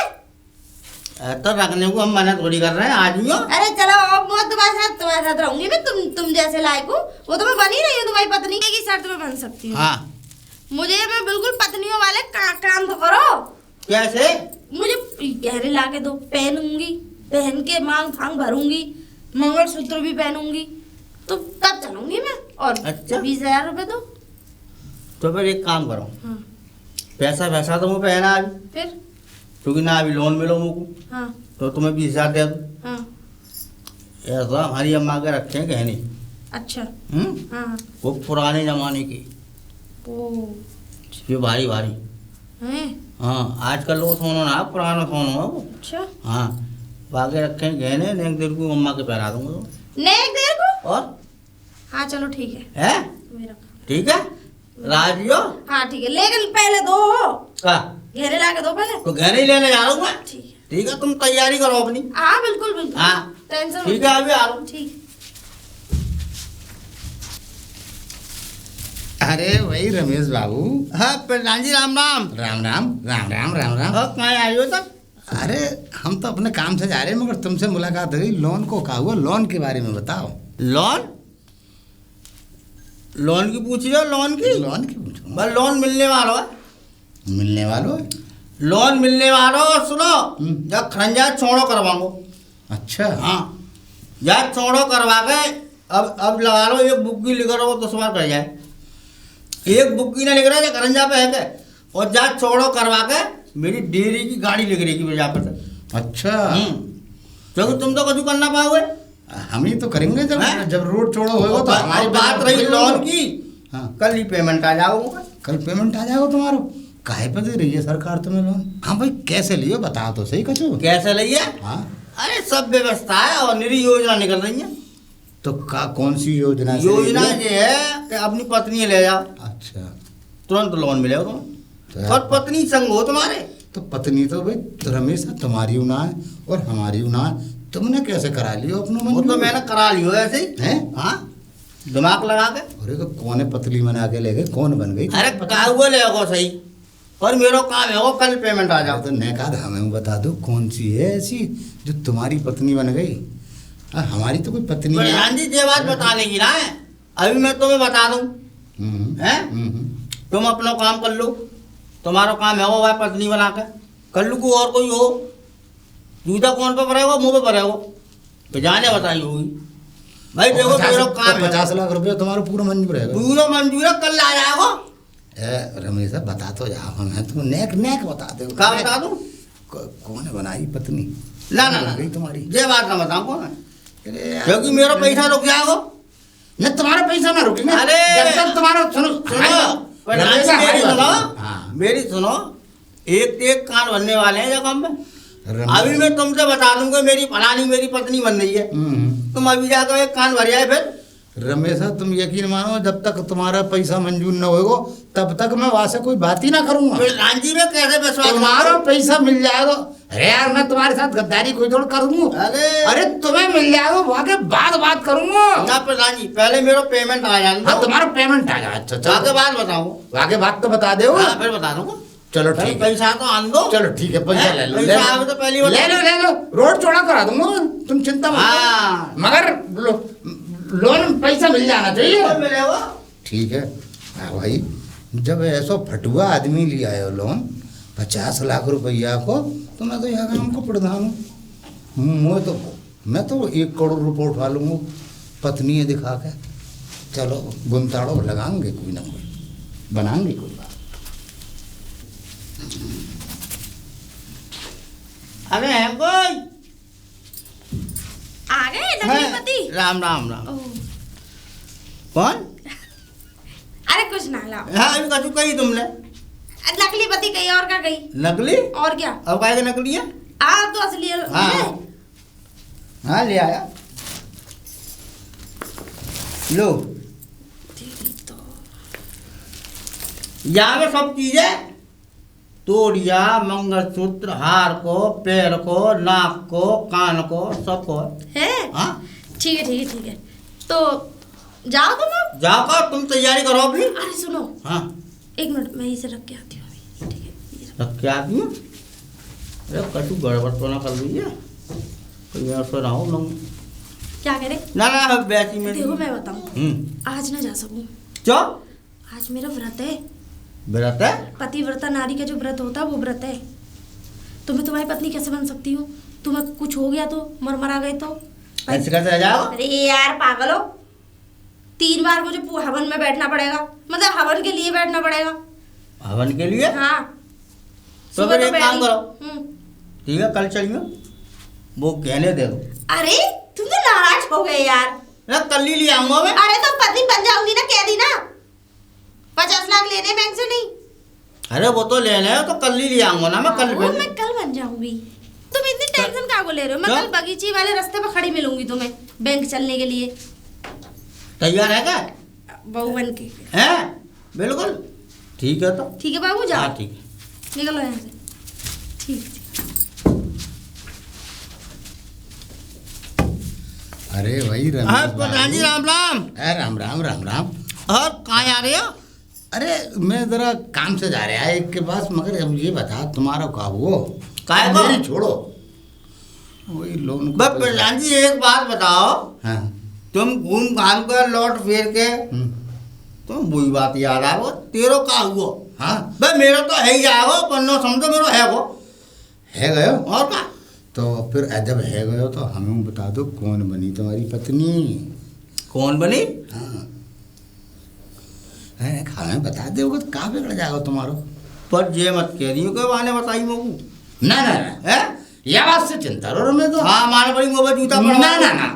तो रखने को हम मना थोड़ी कर रहे हैं आदमियों। अरे चलो अब मैं तुम्हारे साथ रहूंगी मैं, तुम जैसे लायक हूँ। वो तो मैं बनी रही हूँ तुम्हारी पत्नी की शर्त में बन सकती हूँ। हाँ, मुझे मैं बिल्कुल पत्नियों वाले काम तो करो। कैसे? मुझे गहने ला के दो, पहनूंगी, पहन के मांग फांग भरूंगी, मंगलसूत्र भी पहनूंगी, तो तब चलूंगी मैं। और अच्छा। 20,000 रुपए दो। तो फिर एक काम करो, हाँ, पैसा तो मुझे पहना अभी, फिर क्योंकि ना अभी लोन मिलो मुझको, हाँ तो तुम्हें 20,000 दे दूँ। हाँ, ऐसा हमारी अम्मा के रखे हैं गहने, अच्छा हम्म, हाँ, वो पुराने जमाने की। ओ अच्छा, ये भारी भारी। हैं? हाँ आजकल वो सोनो ना पुराना सोनो है वो। अच्छा हाँ बाकी रखे गहने नेक देर को अम्मा के पहना दूंगा तो। नेक देर को? और हाँ चलो ठीक है। है मेरा काम। ठीक है राजियो हाँ ठीक है, लेकिन पहले दो का घेरे ला के दो पहले। तो गहने ही लेने जा रहा हूँ मैं। ठीक है। ठीक है तुम तैयारी करो अपनी। हाँ बिल्कुल बिल्कुल। हाँ टेंशन ठीक है अभी आ रहा हूँ। ठीक। अरे वही रमेश बाबू। हाँ प्रधान जी राम राम। राम राम राम राम राम राम। हाँ कहाँ आए हो तब? अरे हम तो अपने काम से जा रहे हैं, मगर तुमसे मुलाकात हुई, लोन को कहा हुआ, लोन के बारे में बताओ। लोन? लोन की पूछ रहे हो? लोन की? लोन की पूछो। बस लोन मिलने वाला है। मिलने वालों? लोन मिलने वाला और सुनो जब खरंजा छोड़ो करवाओ। अच्छा हाँ या छोड़ो करवा के अब लगा लो एक बुक्की लिख रहा हो तो सुबह कर जाए। एक बुक्की ना लिख रहा है खरंजा पे है के, और जा छोड़ो करवा के मेरी डेयरी की गाड़ी लिख रही की वजह पर। अच्छा क्योंकि तुम तो कुछ करना पाओगे। हम ही तो करेंगे जब हैं? जब रोड छोड़ो होगा तो हमारी बात रही लोन की। हाँ कल ही पेमेंट आ जाओगे। कल पेमेंट आ जाएगा तुम्हारा। काहे पे दे रही है सरकार तुम्हें लोन? हाँ भाई कैसे लियो बताओ तो सही कचू। कैसे लइए? हाँ अरे सब व्यवस्था है और निरी योजना निकल रही है। तो कौन सी योजना से योजना ले लियो? ये है कि अपनी पत्नी ले जाओ, अच्छा तुरंत लोन मिलेगा तुम्हें। और पत्नी संग हो तुम्हारे। तो पत्नी तो भाई हमेशा तुम्हारी ना है और हमारी ना है, तुमने कैसे करा लियो अपना वो मन? तो मैंने करा लियो ऐसे ही। हैं? हाँ दिमाग लगा के। अरे तो कौन है पतली बना के ले गए, कौन बन गई? अरे का हुआ ले गो सही, और मेरा काम है वो कल पेमेंट आ जाओ। तो नेकाद हमें बता दो कौन सी है ऐसी जो तुम्हारी पत्नी बन गई? हमारी तो कोई पत्नी नहीं है। प्रधान जी ये बात बताने की ना है, अभी मैं तुम्हें बता दूं। हैं? तुम अपना काम कर लो, तुम्हारा काम है वो भाई पत्नी बना के कर लू। और कोई हो जूता कौन पे पड़ेगा, मुंह पे पड़ेगा तो जाने बताई होगी भाई। देखो मेरा काम है। 50 लाख रुपया तुम्हारा पूरा मंजूर है? पूरा मंजूर है, कल आ जाएगा। रमेश बता तो जाओ हमें, तुम नेक नेक बता दो। क्या बता दूं? कौन है बनाई पत्नी? ना ना गई तुम्हारी? ये बात ना बताऊंगा मैं, अरे यार, क्योंकि मेरा पैसा रुक जाएगा। न तुम्हारा पैसा ना रुकेगा। अरे! जब तक तुम्हारा सुनो प्रधान जी मेरी सुनो, मेरी सुनो, एक कान बनने वाले हैं जब हम। अभी मैं तुमसे बता दूंगा मेरी फलानी मेरी पत्नी बन रही है, तुम अभी जाकर एक कान भर जाए। फिर रमेशा तुम यकीन मानो जब तक तुम्हारा पैसा मंजूर न होगा तब तक मैं वहां से कोई बात ही ना करूंगा। प्रधान जी में कैसे विश्वास? तुम्हारा पैसा मिल जाएगा। अरे यार मैं तुम्हारे साथ गद्दारी कोई थोड़ा करूंगा। अरे तुम्हें मिल जाएगा वहां के बाद बात करूंगा ना प्रधान जी, पहले मेरा पेमेंट आ जाए। हाँ तुम्हारा पेमेंट आ जाए। अच्छा आगे बात बताऊंगा। आगे बात तो बता दो। हाँ फिर बता दूंगा। चलो ठीक है, पैसा तो आन दो। चलो ठीक है पैसा ले लो। पैसा आवे तो पहली बार ले लो रोड चौड़ा करा दूंगा, तुम चिंता मत करो। हाँ मगर लोन पैसा मिल जाना चाहिए। मिलेगा। ठीक है। हाँ भाई जब ऐसा फटुआ आदमी लिया है लोन 50 लाख रुपया को, तो मैं तो यहाँ का हमको प्रधान हूँ। मैं तो 1 करोड़ रुपये उठा लूँगा पत्नी है दिखा के। चलो गुमताड़ो लगाएंगे कोई ना कोई, बनाएंगे कोई बात। अरे है कोई? आ गए लक्ष्मीपति? राम राम राम। ओह, कौन? अरे कुछ ना लाओ। हाँ अभी कछु कही तुमने? लक्ष्मीपति गई और क्या गई? नकली? और क्या? अब काय के नकली है? आप तो असली है। हाँ हाँ ले आया लो। तो यहाँ में सब चीजें तोड़िया, मंगलसूत्र, हार को, पैर को, नाक को, कान को, सब को है। हाँ ठीक है ठीक है ठीक है, तो जाओ तुम अब। जाकर तुम तैयारी करो अपनी। अरे सुनो, हाँ 1 मिनट मैं इसे रख के आती हूँ अभी। ठीक है ये रख। रख के आती हूँ। अरे कटू गड़बड़ तो ना कर लीजिए, कोई ऐसा ना हो मंग। क्या कह रहे? ना ना बैठी में देखो मैं बताऊँ, आज ना जा सकूँ। क्यों? आज मेरा व्रत है। व्रत है? पतिव्रता नारी का जो व्रत होता है वो व्रत है। तो मैं तुम्हारी पत्नी कैसे बन सकती हूँ? तुम्हें कुछ हो गया तो, मर गए तो? ऐसे कैसे जाओ? अरे यार पागल हो, 3 बार मुझे हवन में बैठना पड़ेगा, मतलब हवन के लिए बैठना पड़ेगा। हवन के लिए? हाँ तो सुबह फिर एक काम बैठी। करो, ठीक है कल चलियो, वो कहने दे दो। अरे तुम तो नाराज हो गए यार। ना कल ही ले आऊंगा मैं। अरे तो पत्नी बन जाऊंगी ना, कह दी ना। 50 लाख लेने बैंक से नहीं। अरे वो तो लेने है तो कल ही ले आऊंगा ना, मैं कल वो मैं कल बन जाऊंगी। तुम इतनी टेंशन काहे को ले रहे हो? मैं क्या? कल बगीचे वाले रास्ते पर खड़ी मिलूंगी तुम्हें बैंक चलने के लिए, तैयार है क्या? बहू बन के। हैं बिल्कुल ठीक है। तो ठीक है बाबू, जाओ। हाँ ठीक है। निकलो यहाँ से। ठीक। अरे भाई हाँ प्रधान जी राम राम। राम राम राम राम। और कहाँ आ रहे हो? अरे मैं जरा काम से जा रहा है एक के पास, मगर अब ये बता तुम्हारा का वो काय को? मेरी छोड़ो वही लोन को बस पैसा- प्रधान जी एक बात बताओ, हाँ तुम घूम घाम कर लौट फेर के तुम वही बात याद आ वो तेरो का हुआ। हाँ बस मेरा तो है ही आगो, पन्नो समझो मेरो है वो। है गयो। और का तो फिर जब है गयो तो हमें बता दो कौन बनी तुम्हारी पत्नी। कौन बनी? हाँ हमें बता दोगे तो कहाँ बिगड़ जाएगा तुम्हारा। पर ये मत कह रही हो कि वाने बताई मोकू ना ना ना है। यह बात से चिंता रो मैं तो। हाँ माने बड़ी मोबाइल जूता ना पड़ा ना ना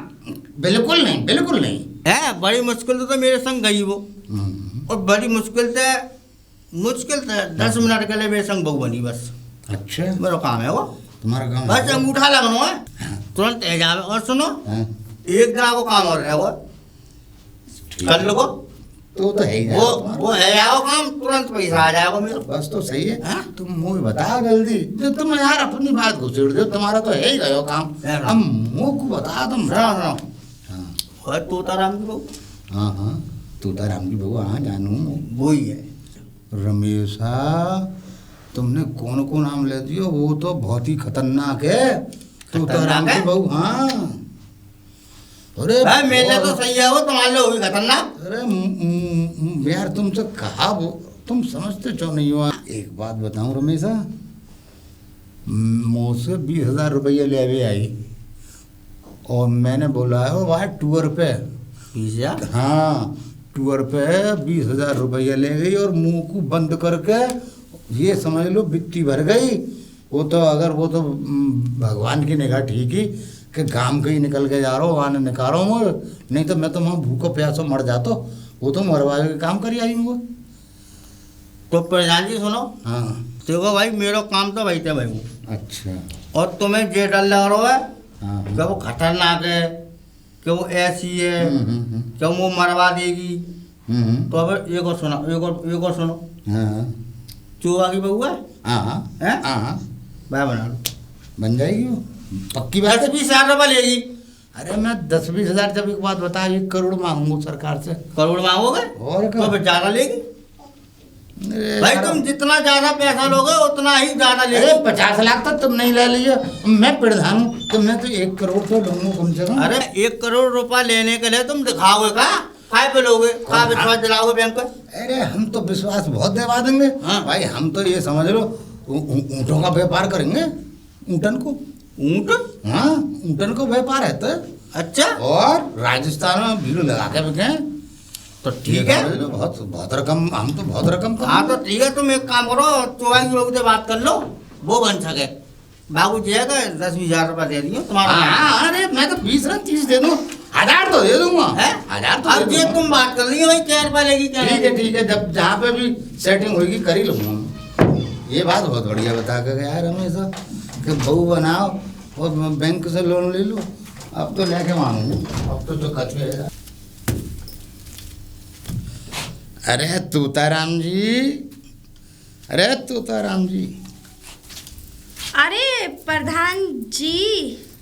बिल्कुल नहीं बिल्कुल नहीं। है। बड़ी मुश्किल से तो मेरे संग गई वो, और बड़ी मुश्किल से 10 मिनट के लिए मेरे संग बहू बनी बस। अच्छा मेरा काम है वो, तुम्हारा काम बस है। अंगूठा लगना है हाँ, तुरंत है जावे। और सुनो हाँ, एक दिन वो काम और है वो ठीक कर लो तो है ही वो तुम्हारा। वो है जाओ काम, तुरंत पैसा आ जाएगा मेरे। बस तो सही है। हाँ? तुम मुझे बताओ जल्दी, जो तुम यार अपनी बात घुसेड़ दो, तुम्हारा तो है ही गयो काम। हाँ। अब मुँह को बता तुम। राम राम। हाँ और तोताराम की बहू हाँ हाँ तोताराम की बहू, हाँ जानू। वो ही है। रमेशा तुमने कौन को नाम ले दियो, वो तो बहुत ही खतरनाक है। तोताराम की है? बहू, हाँ। अरे भाई मेरे तो बहुत- सही है वो, तुम्हारे लिए हुई खतरनाक। अरे यार तुमसे कहा वो तुम समझते क्यों नहीं हो। एक बात बताऊं रमेशा, मुझसे 20,000 रुपये ले अभी आई और मैंने बोला है वो भाई टूर पे। पीछा हाँ टूर पे 20,000 रुपये ले गई और मुंह को बंद करके ये समझ लो बित्ती भर गई। वो तो अगर वो तो भगवान की निगाह ठीक ही कि गांव के ही निकल के जा रहा हूँ, वहाँ निकाल रहा हूँ, नहीं तो मैं तो वहाँ भूखो प्यासो मर जाता। वो तो मरवाए के काम करी आई वो। तो प्रधान जी सुनो, हाँ देखो भाई मेरा काम तो वही थे भाई वो, अच्छा और तुम्हें जे डर लग रहा है हाँ कि वो खतरनाक है, कि वो ऐसी है, हम्म। कि वो मरवा देगी। हम्म, तो अब एक और सुनो, एक और सुनो, हाँ चूहा की बहू है, हाँ हैं? हाँ भाई बना लो। बन जाएगी वो, पक्की बात है। 10-20 रुपये लेगी। अरे मैं 10-20 जब एक बात बता, 1 करोड़ मांगूंगा सरकार से। करोड़ मांगोगे और क्या? तो फिर ज्यादा लेगी। अरे भाई यार, तुम जितना ज्यादा पैसा लोगे उतना ही ज्यादा अरे लेगी। 50 लाख तक तुम नहीं ले लिया, मैं प्रधान हूँ, तुमने तो 1 करोड़ तो लूंगा कम से कम। अरे 1 करोड़ रुपया लेने के लिए तुम दिखाओगे का? काय पे लोगे? का विश्वास दिलाओगे बैंक पे? अरे हम तो विश्वास बहुत दिलवा देंगे। हाँ। भाई हम तो ये समझ लो ऊँटों का व्यापार करेंगे, ऊँटन को। ऊँट? हाँ ऊँटन को व्यापार है तो। अच्छा और राजस्थान में भीड़ लगा के बिके तो ठीक है। समझ लो, बहुत बहुत रकम, हम तो बहुत रकम हाँ तो ठीक है, तुम एक काम करो, चौहान की लोग से बात कर लो, वो बन सके। बाबू जी है 10-20 हजार रुपया दे दिए तुम्हारा। हाँ अरे मैं तो 20 ना 30 दे दूँ, 1000 तो दे दूंगा। है? 1000 तो अब दे ये दूंगा। तुम बात कर ली भाई, क्या रुपया लेगी क्या ठीक है जब जहाँ पे भी सेटिंग होगी कर ही लूँगा। ये बात बहुत बढ़िया बता के गया यार हमेशा कि बहू बनाओ और बैंक से लोन ले लो। अब तो लेके मांगू, अब तो जो कचवे है। अरे तोताराम जी, अरे तोताराम जी, अरे प्रधान जी,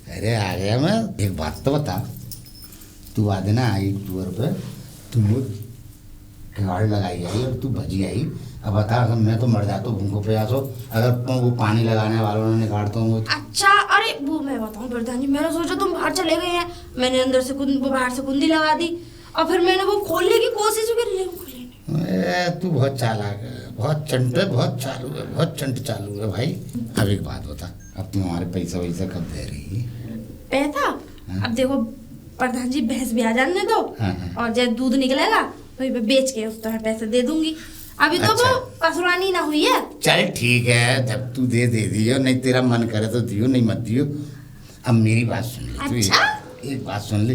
अरे आ गया मैं। एक बात तो बता, तू आ देना आई टूर पे, तू गाड़ी लगाई आई और तू भजी आई। अब बता, अगर मैं तो मर जाता हूँ भूखों प्यासो, अगर वो पानी लगाने वालों ने निकालता हूँ। अच्छा अरे वो मैं बताऊं प्रधान जी, मैंने सोचा तुम बाहर चले गए हैं, मैंने अंदर से वो बाहर से कुंडी लगा दी और फिर मैंने वो खोलने की कोशिश करी, लेकिन खुली नहीं। तू बहुत चालाक है, बहुत चंट है, बहुत चालू है, बहुत चंट चालू है भाई। अब एक बात बता, अब तू हमारे पैसा वैसा कब दे रही है? पैसा? अब देखो प्रधान जी, भैंस भी आ जाने दो, हाँ, हाँ। और जब दूध निकलेगा वही पे बेच के उस तरह पैसे दे दूंगी। अभी तो अच्छा। वो पसुरानी ना हुई है। चल ठीक है, जब तू दे दियो, नहीं तेरा मन करे तो दियो, नहीं मत दियो। अब मेरी बात सुन ले। तू अच्छा? एक बात सुन ले,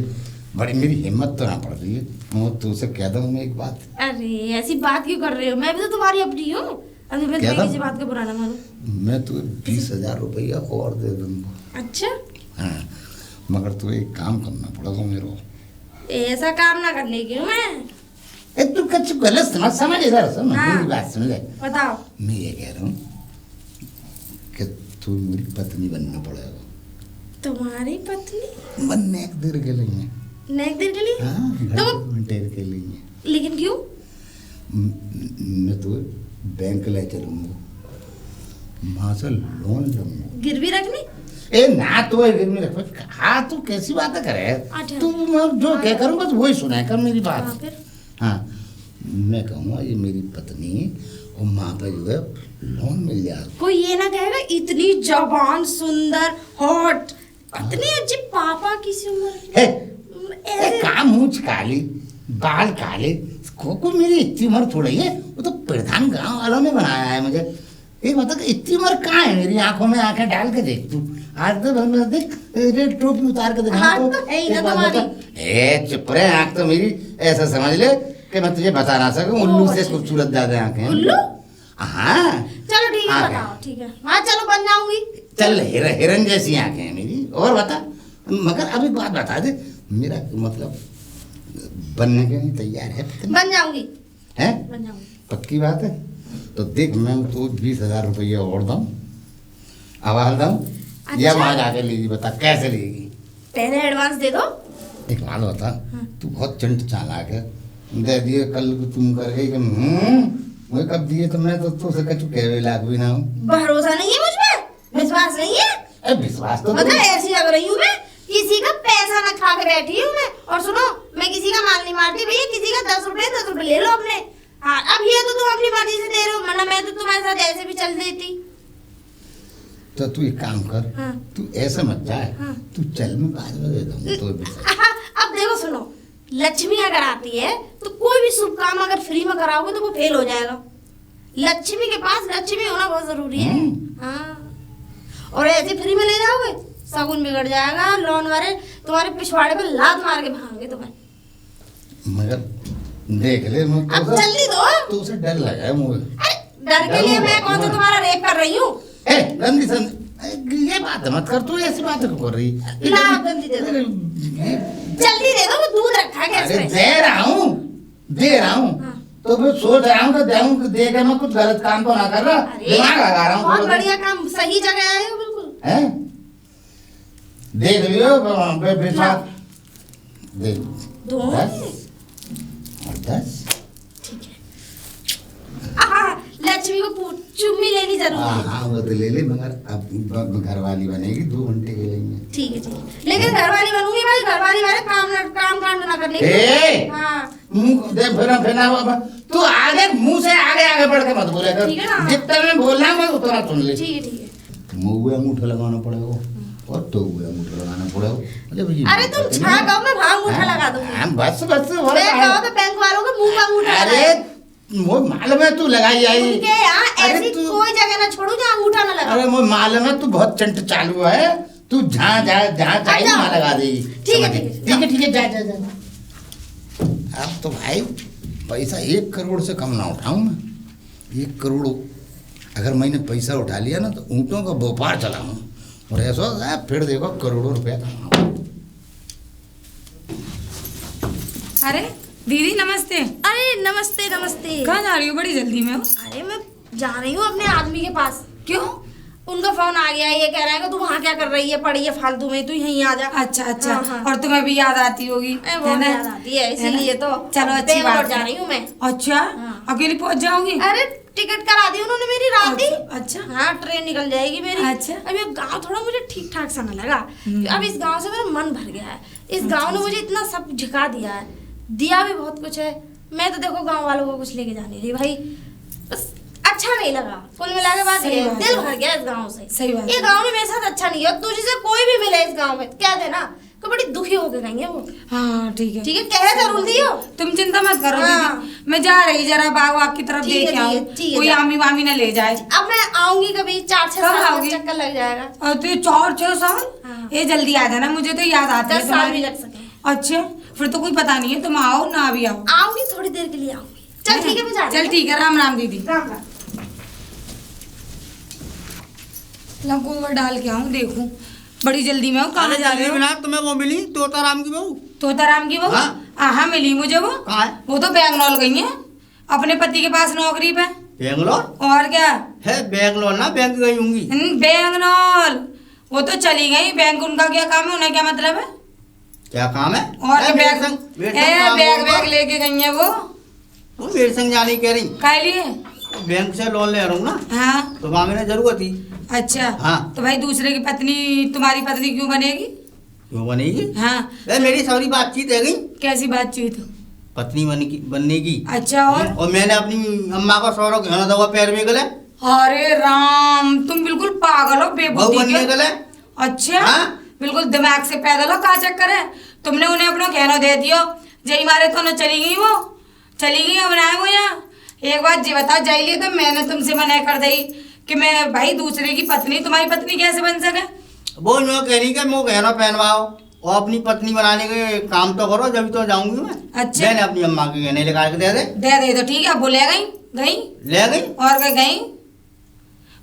बड़ी मेरी हिम्मत तो ना पड़ रही है, मैं तुझसे कह दूँ मैं एक बात। अरे ऐसी बात क्यों कर रहे हो, मैं भी तो तुम्हारी अपनी हूँ। अभी मैं क्या तुम्हें था? किसी बात का बुरा ना मानूं। मैं तुम्हें 20,000 रुपया और दे दूंगा। अच्छा, हाँ, मगर तुम्हें एक काम करना पड़ेगा मेरे को। ऐसा काम ना करने की हूँ मैं। ए तू कुछ गलत समझ इधर समझ, हाँ। मेरी बात समझ। बताओ। मैं ये कह रहा हूँ कि तू मेरी पत्नी बनना पड़ेगा। तुम्हारी पत्नी बनने एक देर के लिए। नेक देर के लिए? हाँ, तो घंटे के लिए। लेकिन क्यों? मैं तो बैंक ले चलूंगा, वहां से लोन लूंगा। गिरवी रखनी? ए ना तो घर में रख। हाँ तू कैसी बातें करे, अच्छा। तू मैं जो क्या करूँगा तो वही सुनाया कर मेरी हाँ, बात। फिर हाँ, मैं कहूँगा ये मेरी पत्नी और माँ पे जो है लोन मिल जाएगा। कोई ये ना कहेगा इतनी जवान सुंदर हॉट इतनी अच्छी पापा किसी उम्र की? हे, ऐसे- काम मूछ काली, बाल काले, को मेरी इतनी उम्र थोड़ी है। वो तो प्रधान गांव वालों ने बनाया है मुझे। ये बता कि इतनी उम्र कहाँ है मेरी आंखों में आंखें डाल के देख तू। आज तो भर देख, रेड टोपी उतार के दिखा आँख तो है ही ना तुम्हारी। ए चुप रहे, आंख तो मेरी ऐसा समझ ले कि मैं तुझे बता ना सकूं। उल्लू से अच्छा। खूबसूरत ज्यादा आंखें हैं। उल्लू? हाँ चलो ठीक है, आँखें। बताओ। ठीक है, हाँ चलो बन जाऊंगी। चल हिरन जैसी आंखें हैं मेरी। और बता, मगर अभी बात बता दे, मेरा मतलब बनने के लिए तैयार है बन जाऊंगी, हैं? बन जाऊंगी। पक्की बात है? तो देख मैं तो 20,000 रुपया और दूँ, आवाज दूँ या अच्छा। वहाँ जाके लीजिए। बता कैसे लेगी? पहले एडवांस दे दो। एक बात बता, हाँ। तू बहुत चंट चालाक है। दे दिए कल को तुम कर गई कि मुझे कब दिए तो मैं तो तुझसे कछु कह लाख भी ना हूँ। भरोसा नहीं है मुझ पे? विश्वास नहीं है? अरे विश्वास तो मतलब ऐसी लग रही हूँ मैं, किसी का पैसा न खा के बैठी हूँ मैं। और सुनो, मैं किसी का माल नहीं मारती भैया। किसी का 10 रुपए ले लो अपने। हाँ, अब ये तो तुम अपनी मर्जी से दे रहे हो, वरना मैं तो तुम्हारे साथ ऐसे भी चल देती। तो तू एक काम कर, हाँ। तू ऐसा मत जाए, हाँ। तू चल मैं बाद में दे दूंगा तो भी। अब देखो सुनो, लक्ष्मी अगर आती है तो कोई भी शुभ काम अगर फ्री में कराओगे तो वो फेल हो जाएगा। लक्ष्मी के पास लक्ष्मी होना बहुत जरूरी है। हाँ, और ऐसे फ्री में ले जाओगे शगुन बिगड़ जाएगा। लोन वाले तुम्हारे पिछवाड़े पे लात मार के भागेंगे तुम्हें। मगर देख ले, मैं अब जल्दी दो। तो उसे डर लगा है मुझे। अरे डर के लिए मैं कौन सा तुम्हारा रेप कर रही हूँ? ए गंदी सन, ये बात मत कर, तू ऐसी बात क्यों कर रही? ला, गंदी दे दो। जल्दी दे दो, वो दूध रखा है गैस अरे पे। दे रहा हूँ। हाँ। तो फिर सोच रहा हूँ कि दूं कि दे के मैं कुछ गलत काम तो ना कर रहा। अरे, दिमाग लगा रहा हूँ बहुत थोड़ा सा। बढ़िया काम, सही जगह आए हो बिल्कुल। हैं? देख लियो विश्वास। देख दो 10 और 10। लक्ष्मी को चुम्मी लेनी जरूरी हाँ है। हाँ वो तो ले ले, मगर अब घरवाली बनेगी 2 घंटे के लिए। ठीक है ठीक है, लेकिन घरवाली बनूंगी भाई। घरवाली वाले काम कांड ना करने ए! हाँ मुंह दे फिरा बाबा, तू आगे मुंह से आगे बढ़ के मत बोले कर। ठीक है ना? जितना मैं बोलना मैं उतना सुन ले। ठीक है ठीक है। मुंह में अंगूठा लगाना पड़ेगा और तो हुए अंगूठा लगाना पड़ेगा। अरे तुम छा गाँव में भाग अंगूठा लगा दूंगी। हाँ, बस बस हो मैं रहा गाँव है। में बैंक वालों के मुंह का अंगूठा अरे लगाए। वो मालूम है तू लगाई आई। उनके यहाँ अरे ऐसी तू- कोई जगह ना छोड़ू जहाँ अंगूठा ना लगा। अरे वो मालूम है तू बहुत चंट चालू है। तू जहाँ चाहिए जाओ। वहाँ लगा देगी। ठीक है, समझ ठीक है, ठीक है जा। अब तो भाई पैसा 1 करोड़ से कम ना उठाऊं मैं। 1 करोड़ अगर मैंने पैसा उठा लिया ना तो ऊँटों का व्यापार चलाऊं और ऐसा होता है, फिर देखो करोड़ों रुपया कमाऊं। अरे दीदी नमस्ते। अरे नमस्ते नमस्ते। कहाँ जा रही हो बड़ी जल्दी में हो? अरे मैं जा रही हूँ अपने आदमी के पास। क्यों? उनका फोन आ गया, ये कह रहा है कि तू वहाँ क्या कर रही है, पड़ी है फालतू में, तू यहीं आ जा। अच्छा अच्छा। हाँ, हाँ। और तुम्हें भी याद आती होगी अरे है बहुत ना? याद आती है, इसीलिए है ना? तो चलो अच्छी बेंगलोर बात जा है। रही हूँ मैं। अच्छा हाँ। अकेली पहुंच जाओगी? अरे टिकट करा दी उन्होंने मेरी रात ही। अच्छा। हाँ, ट्रेन निकल जाएगी मेरी। अच्छा। अब ये गांव थोड़ा मुझे ठीक ठाक सा ना लगा। अब इस गांव से मेरा मन भर गया है। इस गांव ने मुझे इतना सब झिका दिया है, दिया भी बहुत कुछ है। मैं तो देखो गांव वालों को कुछ लेके जाने रही भाई, बस अच्छा नहीं लगा। कुल मिला के बात सही ये बात दिल है। भर गया इस गांव से। सही बात ये है। गांव ने मेरे साथ अच्छा नहीं है। तुझे कोई भी मिले इस गांव में क्या देना, तो बड़ी दुखी होके गई है वो। हाँ ठीक है। ठीक है, कह जरूर दियो। तुम चिंता मत करो हाँ। दीदी, मैं जा रही जरा बाग वाग की तरफ ठीक है, देख ठीक है, आऊं, ठीक है, कोई जा। आमी वामी ना ले जाए। अब मैं आऊंगी कभी 4-6 कब साल आओगी? का चक्कर लग जाएगा। और तो ये 4-6 साल हाँ। ये जल्दी आ जाना, मुझे तो याद आती 10 है साल तुम्हारी। भी लग सके। अच्छा फिर तो कोई पता नहीं है, तुम आओ ना भी आओ। आऊंगी, थोड़ी देर के लिए आऊंगी। चल ठीक है, मैं जा रही चल हूँ। ठीक है, राम राम दीदी। राम राम। ला गोबर डाल के आऊँ, देखूं बड़ी जल्दी में हूँ। कहाँ जा रहे हो? ना तुम्हें वो मिली तोताराम की बहू? तोताराम की बहू? हाँ। हाँ मिली मुझे वो। कहाँ है? वो तो बैंगलोर गई है अपने पति के पास नौकरी पे। बेंगलोर? और क्या है बेंगलोर ना बैंक गई होंगी। बैंगलोर वो तो चली गई। बैंक उनका क्या काम है, उन्हें क्या मतलब है? क्या काम है? और मेरे बैग संग बैग बैग लेके गई है वो। वो मेरे संग जाने कह रही। काय लिए? बैंक से लोन ले रहा हूँ ना, हाँ तो वहाँ मैंने जरूरत थी। अच्छा। हाँ। तो भाई दूसरे की पत्नी तुम्हारी पत्नी क्यों बनेगी? क्यों बनेगी? हाँ। मेरी सारी बातचीत है गई कैसी बातचीत? पत्नी बनने की। अच्छा। और मैंने अपनी अम्मा को 100 घेना दवा पैर में गले। अरे राम, तुम बिल्कुल पागल हो, बहू बेबुद्धि बनने के। गले। अच्छा। हाँ? बिल्कुल दिमाग से पैदल हो, का चक्कर है? तुमने उन्हें अपना गहना दे दियो, जय मारे तो न चली गई वो। चली गई अब वो यहाँ। एक बात जी बताओ, जाइए तो मैंने तुमसे मना कर दी कि मैं भाई दूसरे की पत्नी तुम्हारी पत्नी कैसे बन सके? वो नो कह रही कि मुँह गहना पहनवाओ और अपनी पत्नी बनाने के काम तो करो, जब तो जाऊंगी मैं। अच्छा। मैंने अपनी अम्मा के गहने निकाल के दे दे तो ठीक है। वो ले गई गई ले गई। और क्या गई?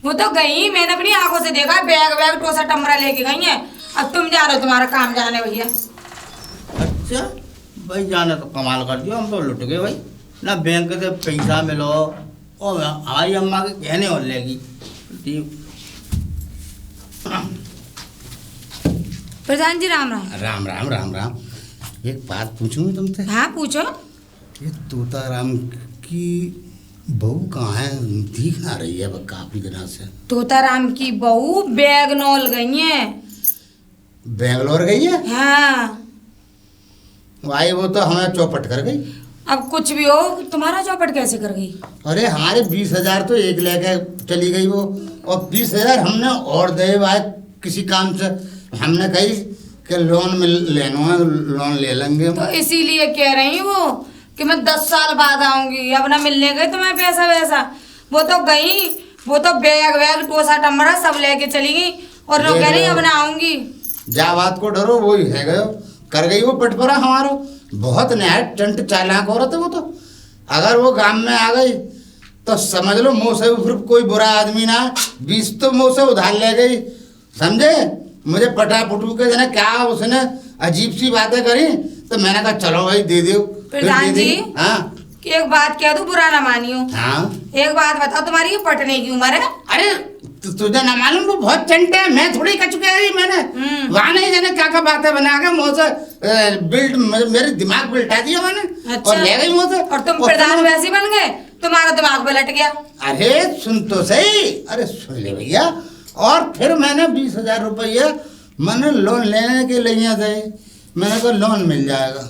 वो तो गई, मैंने अपनी आंखों से देखा। बैग बैग टोसा टमरा लेके गई है। अब तुम जा रहे हो, तुम्हारा काम जाने भैया। अच्छा भाई, जाने तो कमाल कर दियो, हम तो लुट गए भाई। ना बैंक से पैसा मिलो और हमारी अम्मा के गहने और लेगी। प्रधान जी राम राम। राम राम राम राम। एक बात पूछूं मैं तुमसे? हाँ पूछो। ये तोताराम की बहू कहाँ है? दिख ना रही है अब काफी दिनों से। तोताराम की बहू बैंगलोर गई है। बेंगलोर गई है? हाँ। भाई वो तो हमें चौपट कर गई। अब कुछ भी हो, तुम्हारा चौपट कैसे कर गई? अरे हमारे 20,000 तो एक लेके चली गई वो, और 20,000 हमने और दे भाई किसी काम से। हमने कही कि लोन में लेना है, लोन ले लेंगे। तो इसीलिए कह रही हूँ वो कि मैं 10 साल बाद आऊंगी। अब ना मिलने गई तुम्हें पैसा वैसा। वो तो गई, वो तो बैग वैग टोसा टमरा सब लेके चली गई और लोग कह रही अब ना आऊंगी। जा बात को डरो, वो ही है गयो कर गई वो पटपरा हमारो। बहुत नया टंट चालाक औरत है वो तो। अगर वो गांव में आ गई तो समझ लो मुँह से फिर कोई बुरा आदमी ना, 20 तो मुँह से उधार ले गई, समझे? मुझे पटा पुटू के जना क्या उसने अजीब सी बातें करी, तो मैंने कहा चलो भाई दे दो। प्रधान जी। हाँ कि एक बात कह दूं, बुरा ना मानियो। हाँ। एक बात बताओ, तुम्हारी ये पटने की उम्र है? अरे तुझे ना मालूम वो बहुत चंटे है, मैं थोड़ी कच गई। मैंने वहाँ नहीं जाने क्या बातें बना के मुँह से बिल्ट मेरे दिमाग बिल्टा दिया मैंने। अच्छा। और ले गई मुँह से। और तुम प्रधान वैसे बन गए, तुम्हारा दिमाग पलट गया। अरे सुन तो सही, अरे सुन ले भैया। और फिर मैंने 20,000 रुपये मैंने लोन लेने के लिए थे। मैंने कहा लोन मिल जाएगा।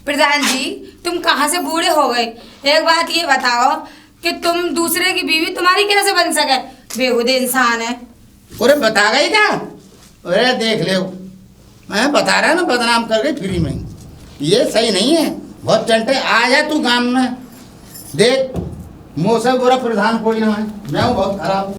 प्रधान जी तुम कहाँ से बूढ़े हो गए? एक बात ये बताओ कि तुम दूसरे की बीवी तुम्हारी कैसे बन सके? बेहुदे इंसान है। अरे बता गई क्या? अरे देख ले, मैं बता रहा ना, बदनाम कर गई फ्री में। ये सही नहीं है, बहुत चंटे। आ जा तू गांव में देख, मुँह से बुरा प्रधान कोई ना है, मैं हूँ बहुत खराब।